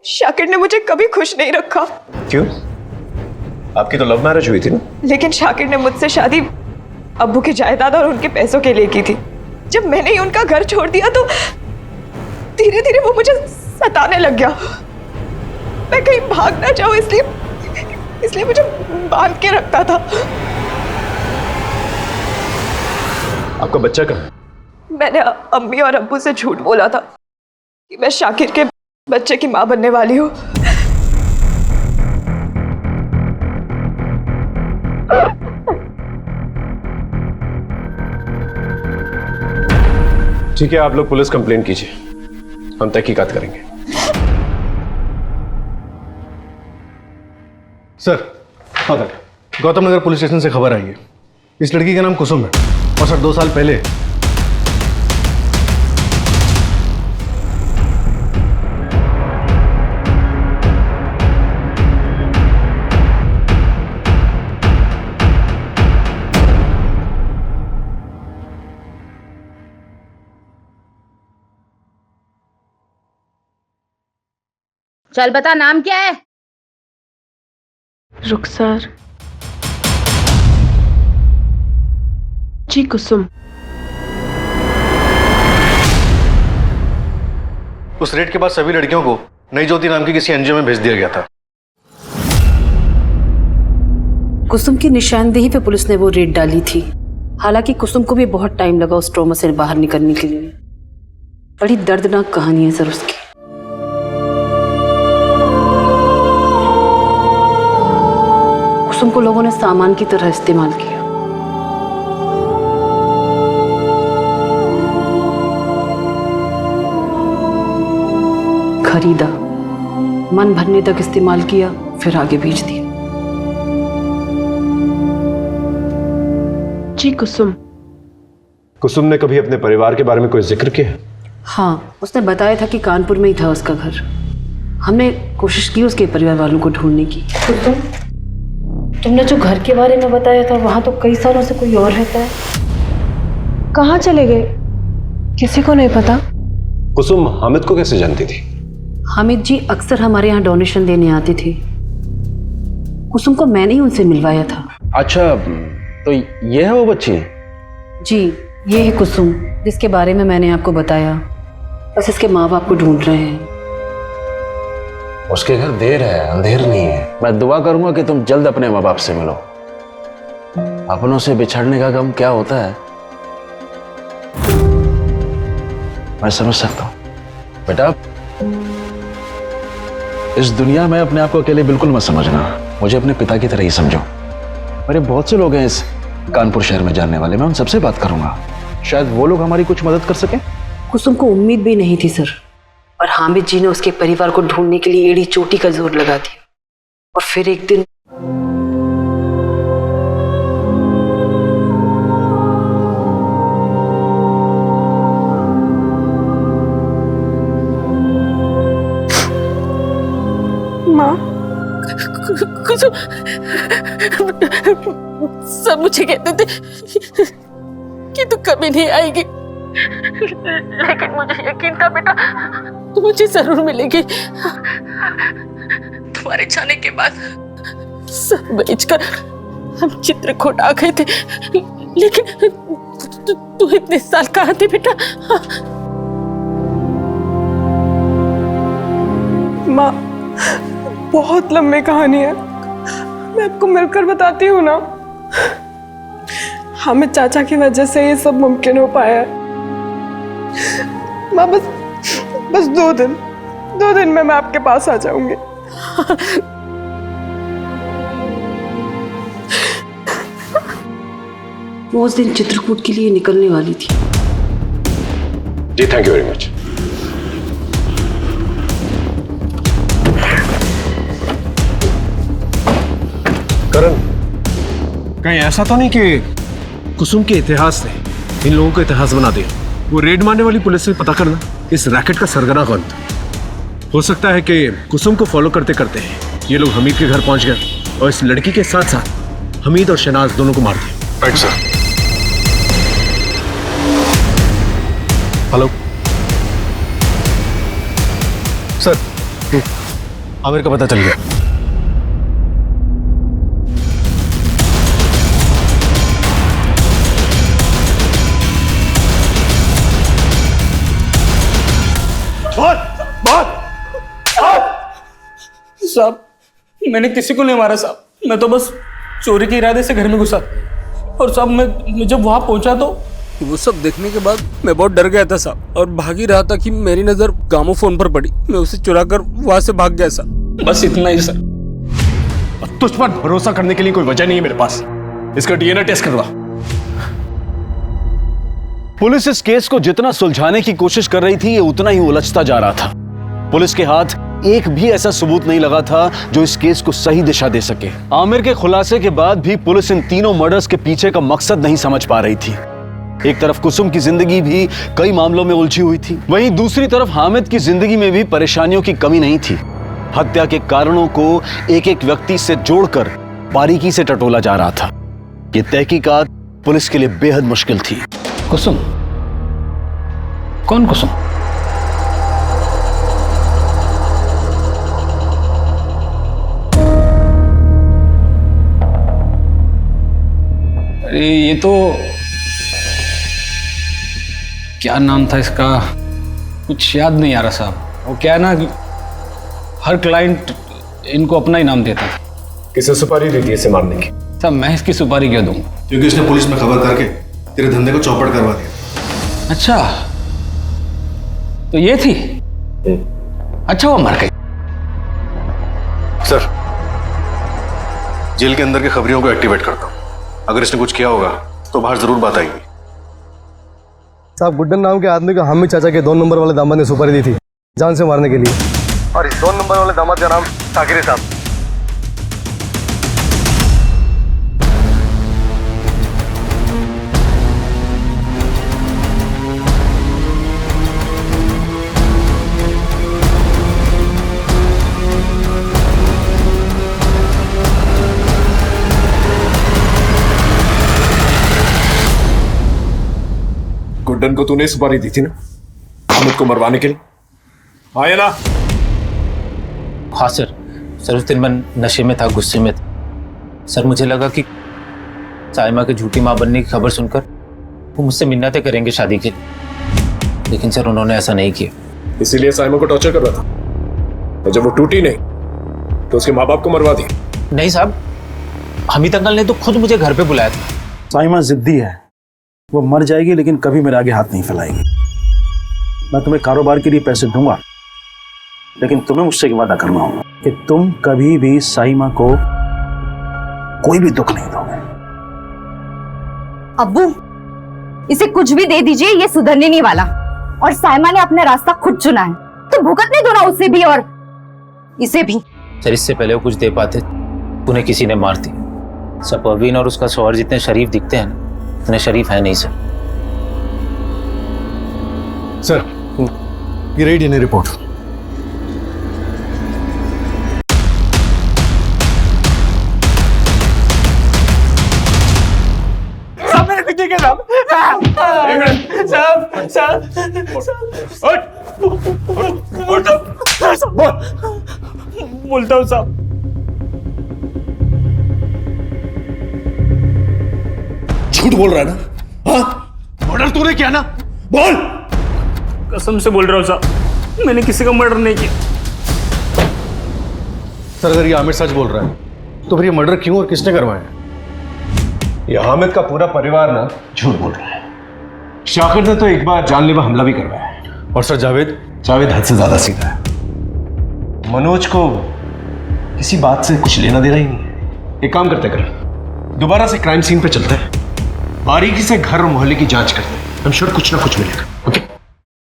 शाकिर ने मुझे कभी खुश नहीं रखा। क्यों? आपकी तो लव मैरिज हुई थी ना? लेकिन शाकिर ने मुझसे शादी अब्बू की जायदाद और उनके पैसों के लिए की थी। जब मैंने ही उनका घर छोड़ दिया तो धीरे धीरे वो मुझे सताने लग गया। मैं कहीं भाग ना जाऊं इसलिए मुझे बांध के रखता था। आपका बच्चा कहाँ है? मैंने अम्मी और अब्बू से झूठ बोला था कि मैं शाकिर के बच्चे की मां बनने वाली हूँ। ठीक है, आप लोग पुलिस कंप्लेंट कीजिए, हम तहकीकात करेंगे। Sir, Gautam Nagar police station से खबर आई है, इस लड़की का नाम कुसुम है और सर 2 साल पहले चल बता, नाम क्या है? रुखसार जी कुसुम। उस रेड के बाद सभी लड़कियों को नई ज्योति नाम की किसी एनजीओ में भेज दिया गया था। कुसुम की निशानदेही पे पुलिस ने वो रेड डाली थी। हालांकि कुसुम को भी बहुत टाइम लगा उस ट्रॉमा से बाहर निकलने के लिए। बड़ी दर्दनाक कहानी है सर उसकी। कुसुम को लोगों ने सामान की तरह इस्तेमाल किया। खरीदा, मन भरने तक इस्तेमाल किया, फिर आगे बेच दिया। जी कुसुम। कुसुम ने कभी अपने परिवार के बारे में कोई जिक्र किया? हाँ, उसने बताया था कि कानपुर में ही था उसका घर। हमने कोशिश की उसके परिवार वालों को ढूंढने की। तुमने जो घर के बारे में बताया था, वहां तो कई सालों से कोई और रहता है। कहाँ चले गए? किसी को नहीं पता। कुसुम हामिद को कैसे जानती थी? हामिद जी अक्सर हमारे यहाँ डोनेशन देने आते थे। कुसुम को मैंने ही उनसे मिलवाया था। अच्छा, तो ये है वो बच्ची? जी, ये है कुसुम जिसके बारे में मैंने आपको बताया। बस इसके माँ बाप को ढूंढ रहे हैं। उसके घर देर है, अंधेर नहीं है। मैं दुआ करूंगा कि तुम जल्द अपने माँ बाप से मिलो। अपनों से बिछड़ने का गम क्या होता है मैं समझ सकता हूं। बेटा, इस दुनिया में अपने आप को अकेले बिल्कुल मत समझना। मुझे अपने पिता की तरह ही समझो। मेरे बहुत से लोग हैं इस कानपुर शहर में जानने वाले, मैं उन सबसे बात करूंगा। शायद वो लोग हमारी कुछ मदद कर सके। कुसुम को उम्मीद भी नहीं थी सर, और हामिद जी ने उसके परिवार को ढूंढने के लिए एड़ी चोटी का जोर लगा दिया। और फिर एक दिन माँ, कुसुम सब मुझे कहते थे कि तू कभी नहीं आएगी, लेकिन मुझे यकीन था बेटा तू मुझे जरूर मिलेगी। तुम्हारे जाने के बाद सब बेचकर हम चित्रकूट आ गए थे, लेकिन तू इतने साल कहाँ थे बेटा? माँ, बहुत लंबी कहानी है, मैं आपको मिलकर बताती हूँ ना। हामिद चाचा की वजह से ये सब मुमकिन हो पाया है। माँ, बस 2 दिन में मैं आपके पास आ जाऊंगी। वो उस दिन चित्रकूट के लिए निकलने वाली थी। जी, थैंक यू वेरी मच। करण, कहीं ऐसा तो नहीं कि कुसुम के इतिहास ने इन लोगों का इतिहास बना दिया? वो रेड मारने वाली पुलिस से पता करना इस रैकेट का सरगना कौन था। हो सकता है कि कुसुम को फॉलो करते करते ये लोग हमीद के घर पहुंच गए और इस लड़की के साथ साथ हमीद और शहनाज दोनों को मार दिया। Right sir. Hello sir, Aamir का पता चल गया। साहब, मैंने किसी को नहीं मारा साहब, मैं तो बस चोरी के इरादे से घर में घुसा। और साहब मैं जब वहां पहुंचा तो वो सब देखने के बाद मैं बहुत डर गया था साहब, और भाग ही रहा था कि मेरी नजर गामो फोन पर पड़ी। मैं उसे चुरा कर वहां से भाग गया साहब। बस इतना ही सर। तुझ पर भरोसा करने के लिए कोई वजह नहीं है मेरे पास। इसका डीएनए टेस्ट करवा। पुलिस इस केस को जितना सुलझाने की कोशिश कर रही थी, ये उतना ही उलझता जा रहा था। पुलिस के हाथ एक भी ऐसा सबूत नहीं लगा था जो इस केस को सही दिशा दे सके। आमिर के खुलासे के बाद भी पुलिस इन तीनों मर्डर्स के पीछे का मकसद नहीं समझ पा रही थी। एक तरफ कुसुम की जिंदगी भी कई मामलों में उलझी हुई थी, वहीं दूसरी तरफ हामिद की जिंदगी में भी परेशानियों की कमी नहीं थी। हत्या के कारणों को एक एक व्यक्ति से जोड़कर बारीकी से टटोला जा रहा था। ये तहकीकात पुलिस के लिए बेहद मुश्किल थी। कुसुम? कौन कुसुम? अरे ये तो क्या नाम था इसका, कुछ याद नहीं आ रहा साहब। वो क्या है ना कि हर क्लाइंट इनको अपना ही नाम देता था। किसे सुपारी दी थी इसे मारने की? साहब मैं इसकी सुपारी क्यों दूंगा? क्योंकि उसने पुलिस में खबर करके तेरे धंधे को चौपट करवा दिया। अच्छा तो ये थी? अच्छा वो मर गई। सर, जेल के अंदर के खबरियों को एक्टिवेट करता हूँ। अगर इसने कुछ किया होगा तो बाहर जरूर बात आएगी। साहब, गुड्डन नाम के आदमी को हामिद चाचा के 2 नंबर वाले दामाद ने सुपारी दी थी जान से मारने के लिए, और इस 2 नंबर वाले दामाद का नाम साकिर साहब। गुड्डन को तूने सुपारी दी थी ना हामिद को मरवाने के लिए? हाँ या ना? हाँ सर। सर उस दिन मैं नशे में था, गुस्से में था सर। मुझे लगा कि साइमा के झूठी माँ बनने की खबर सुनकर वो मुझसे मिन्नतें करेंगे शादी के लिए, लेकिन सर उन्होंने ऐसा नहीं किया। इसीलिए साइमा को टॉर्चर कर रहा था, और जब वो टूटी नहीं तो उसके माँ बाप को मरवा दिया। नहीं साहब, हमीद अंकल ने तो खुद मुझे घर पे बुलाया था। साइमा जिद्दी है, वो मर जाएगी लेकिन कभी मेरे आगे हाथ नहीं फैलाएगी। मैं तुम्हें कारोबार के लिए पैसे दूंगा, लेकिन तुम्हें मुझसे एक वादा करना होगा कि तुम कभी भी साइमा को कोई भी दुख नहीं दोगे। अब्बू, इसे कुछ भी दे दीजिए, ये सुधरने नहीं वाला। और साइमा ने अपना रास्ता खुद चुना है, तो भुगतने दो ना उसे भी और इसे भी। सर इससे पहले वो कुछ दे पाते उन्हें किसी ने मार दी। सर परवीन और उसका शौहर जितने शरीफ दिखते हैं ना, उतने शरीफ है नहीं सर। सर, ये रही डीएनए रिपोर्ट। साहब मैंने कुछ नहीं किया साहब। बोलता हूँ साहब। झूठ बोल रहा है ना? हाँ, मर्डर तूने किया ना? बोल। कसम से बोल रहा हूँ साहब, मैंने किसी का मर्डर नहीं किया। सर, अगर ये आमिर सच बोल रहा है तो फिर ये मर्डर क्यों और किसने करवाया? ये हामिद का पूरा परिवार ना झूठ बोल रहा है। शाकिर ने तो एक बार जानलेवा हमला भी करवाया है। और सर जावेद हद से ज्यादा सीधा है। मनोज को किसी बात से कुछ लेना देना ही नहीं है। एक काम करते कर, दोबारा से क्राइम सीन पे चलते हैं, बारीकी से घर और मोहल्ले की जांच करते हैं। I'm sure कुछ ना कुछ मिलेगा। ओके?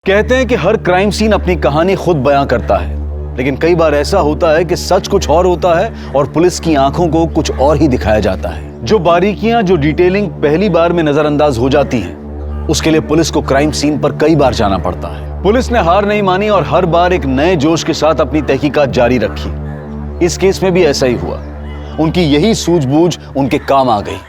कहते हैं कि हर क्राइम सीन अपनी कहानी खुद बयां करता है, लेकिन कई बार ऐसा होता है कि सच कुछ और होता है और पुलिस की आंखों को कुछ और ही दिखाया जाता है। जो बारीकियां, जो डिटेलिंग पहली बार में नजरअंदाज हो जाती हैं, उसके लिए पुलिस को क्राइम सीन पर कई बार जाना पड़ता है। पुलिस ने हार नहीं मानी और हर बार एक नए जोश के साथ अपनी तहकीकात जारी रखी। इस केस में भी ऐसा ही हुआ। उनकी यही सूझबूझ उनके काम आ गई।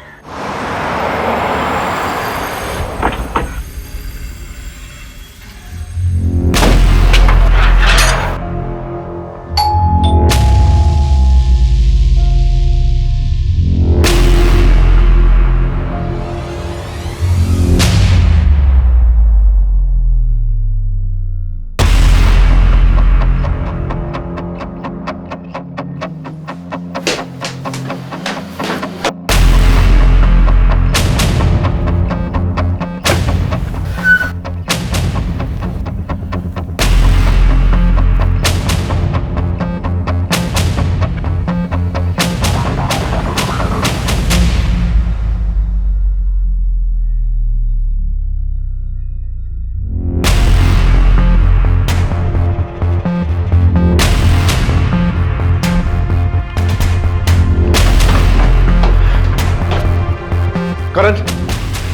करण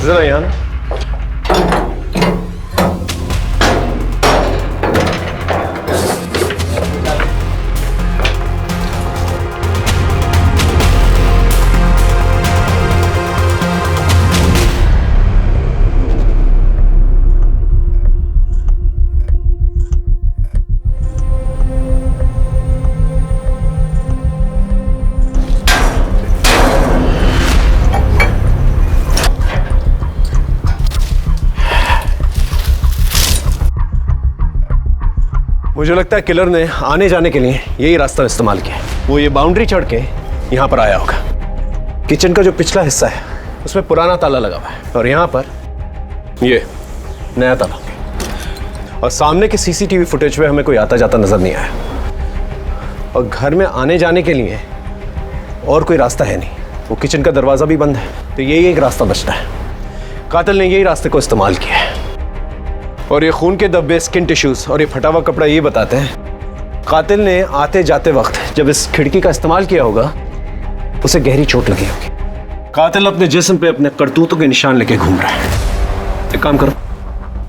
जरा यहाँ ना। मुझे लगता है किलर ने आने जाने के लिए यही रास्ता इस्तेमाल किया है। वो ये बाउंड्री चढ़ के यहाँ पर आया होगा। किचन का जो पिछला हिस्सा है उसमें पुराना ताला लगा हुआ है और यहाँ पर ये नया ताला। और सामने के सीसीटीवी फुटेज में हमें कोई आता जाता नजर नहीं आया। और घर में आने जाने के लिए और कोई रास्ता है नहीं। वो किचन का दरवाजा भी बंद है, तो यही एक रास्ता बचता है। कातिल ने यही रास्ते को इस्तेमाल किया है। और ये खून के धब्बे, स्किन टिश्यूज और ये फटा हुआ कपड़ा ये बताते हैं कातिल ने आते जाते वक्त जब इस खिड़की का इस्तेमाल किया होगा उसे गहरी चोट लगी होगी। कातिल अपने जिस्म पे अपने करतूतों के निशान लेके घूम रहा है। एक काम करो,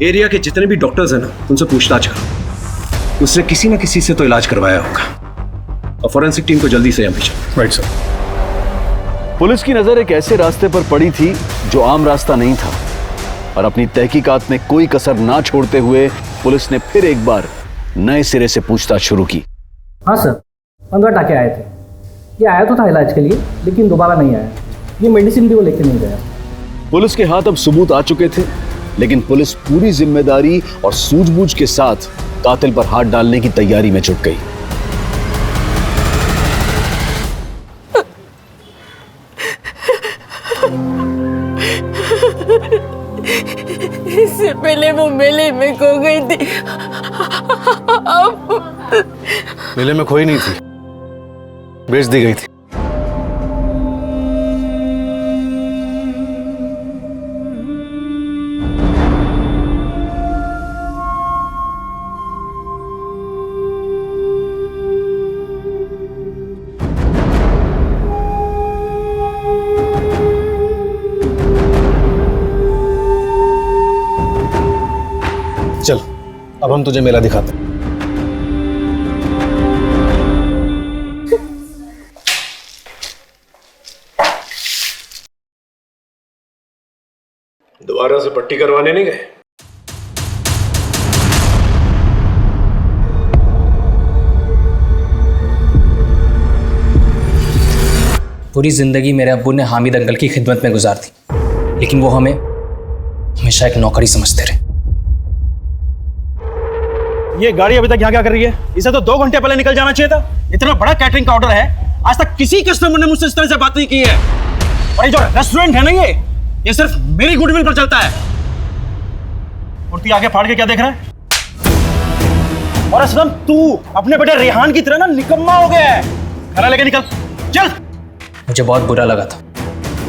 एरिया के जितने भी डॉक्टर्स हैं ना उनसे पूछताछ करो। उसने किसी न किसी से तो इलाज करवाया होगा। और फॉरेंसिक टीम को जल्दी से यहाँ भेजो। Right sir. पुलिस की नजर एक ऐसे रास्ते पर पड़ी थी जो आम रास्ता नहीं था और अपनी तहकीकात में कोई कसर ना छोड़ते हुए पुलिस ने फिर एक बार नए सिरे से पूछताछ शुरू की। हाँ सर, 15 टाके आए थे। ये आया तो था इलाज के लिए, लेकिन दोबारा नहीं आया। ये मेडिसिन भी वो लेके नहीं गया। पुलिस के हाथ अब सबूत आ चुके थे, लेकिन पुलिस पूरी जिम्मेदारी और सूझबूझ के साथ कातिल पर हाथ डालने की तैयारी में जुट गई। इससे पहले वो मेले में खो गई थी। अब मेले में खोई नहीं थी, बेच दी गई थी। चल, अब हम तुझे मेला दिखाते हैं। दोबारा से पट्टी करवाने नहीं गए? पूरी जिंदगी मेरे अब्बू ने हामिद अंकल की खिदमत में गुजार दी, लेकिन वो हमें हमेशा एक नौकरी समझते रहे। ये गाड़ी अभी तक यहाँ क्या कर रही है? इसे तो 2 घंटे पहले निकल जाना चाहिए था। इतना बड़ा कैटरिंग का ऑर्डर है, आज तक किसी कस्टमर ने मुझसे इस तरह से बात नहीं की है। और ये जो रेस्टोरेंट है ना, ये सिर्फ मेरी गुडविल पर चलता है। कुर्ती आगे फाड़ के क्या देख रहा है? और असलम तू अपने बेटे रेहान की तरह ना निकम्मा हो गया है। खाना लेके निकल, चल। मुझे बहुत बुरा लगा था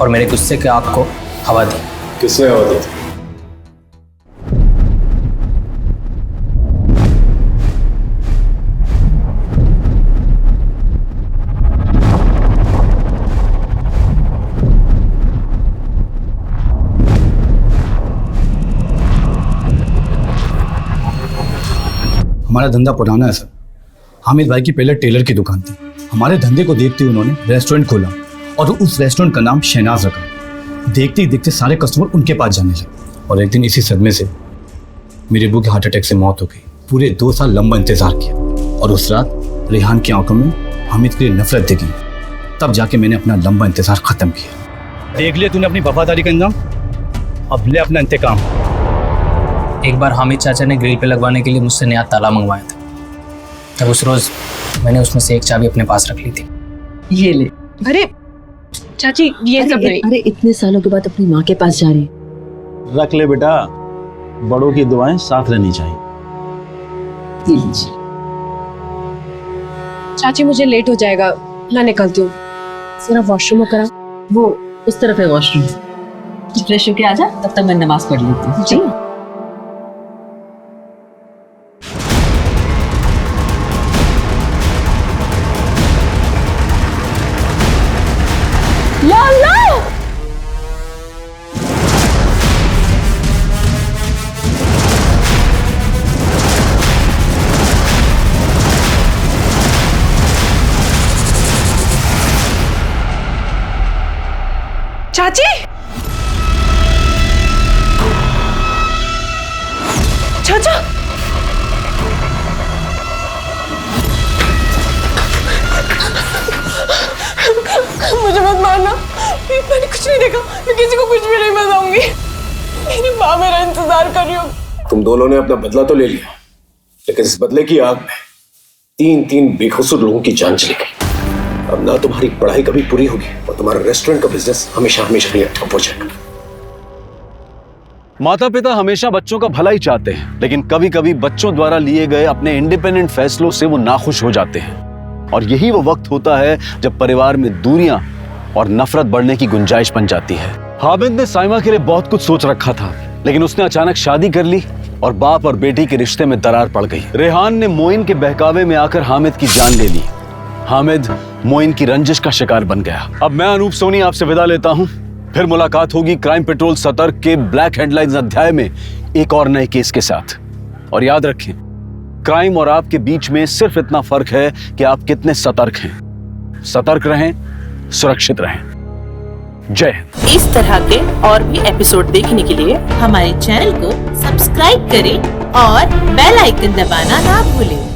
और मेरे गुस्से के आग को हवा दी। किसने हवा दी थी? हमारा धंधा पुराना है सर। हामिद भाई की पहले टेलर की दुकान थी। हमारे धंधे को देखते हुए उन्होंने रेस्टोरेंट खोला और उस रेस्टोरेंट का नाम शहनाज रखा। देखते ही देखते सारे कस्टमर उनके पास जाने लगे और एक दिन इसी सदमे से मेरे अब्बू की हार्ट अटैक से मौत हो गई। पूरे 2 साल लंबा इंतजार किया और उस रात रेहान की आंखों में हामिद के लिए नफरत दिखी। तब जाके मैंने अपना लंबा इंतजार खत्म किया। देख लिया तूने अपनी वफादारी का अंजाम, अब ले अपना इंतकाम। एक बार हामिद चाचा ने ग्रिल पे लगवाने के लिए मुझसे नया ताला मंगवाया था। तब उस रोज मैंने उसमें से एक चाबी अपने पास रख ली थी। ये ले। अरे चाची, ये सब नहीं। अरे इतने सालों के बाद अपनी माँ के पास जा रही। रख ले बेटा, बड़ों की दुआएं साथ रहनी चाहिए। चाची मुझे लेट हो जाएगा, मैं निकलती हूँ। जरा वॉशरूम करा, वो उस तरफ है वॉशरूम। फ्रेश होके आ जा, तब तक मैं नमाज पढ़ लेती हूँ। जी। चाची, चाचा, मुझे मत मारना, मैंने कुछ नहीं देखा, मैं किसी को कुछ भी नहीं बताऊंगी। मेरी माँ मेरा इंतजार कर रही होगी। तुम दोनों ने अपना बदला तो ले लिया, लेकिन इस बदले की आग में तीन बेकसूर लोगों की जान चली गई। अब ना तुम्हारी पढ़ाई कभी पूरी होगी और तुम्हारा रेस्टोरेंट का बिजनेस हमेशा हमेशा ही ठप हो जाएगा। माता पिता हमेशा बच्चों का भला ही चाहते हैं, लेकिन कभी कभी बच्चों द्वारा लिए गए अपने इंडिपेंडेंट फैसलों से वो नाखुश हो जाते हैं। और यही वो वक्त होता है जब परिवार में दूरियां और नफरत बढ़ने की गुंजाइश बन जाती है। हामिद ने साइमा के लिए बहुत कुछ सोच रखा था, लेकिन उसने अचानक शादी कर ली और बाप और बेटी के रिश्ते में दरार पड़ गई। रेहान ने मोइन के बहकावे में आकर हामिद की जान ले ली। हामिद मोइन की रंजिश का शिकार बन गया। अब मैं अनूप सोनी आपसे विदा लेता हूं। फिर मुलाकात होगी क्राइम पेट्रोल सतर्क के ब्लैक हेडलाइंस अध्याय में एक और नए केस के साथ। और याद रखें, क्राइम और आपके बीच में सिर्फ इतना फर्क है कि आप कितने सतर्क हैं। सतर्क रहें, सुरक्षित रहें। जय हिंद। इस तरह के और भी एपिसोड देखने के लिए हमारे चैनल को सब्सक्राइब करें और बेल आइकन दबाना ना भूलें।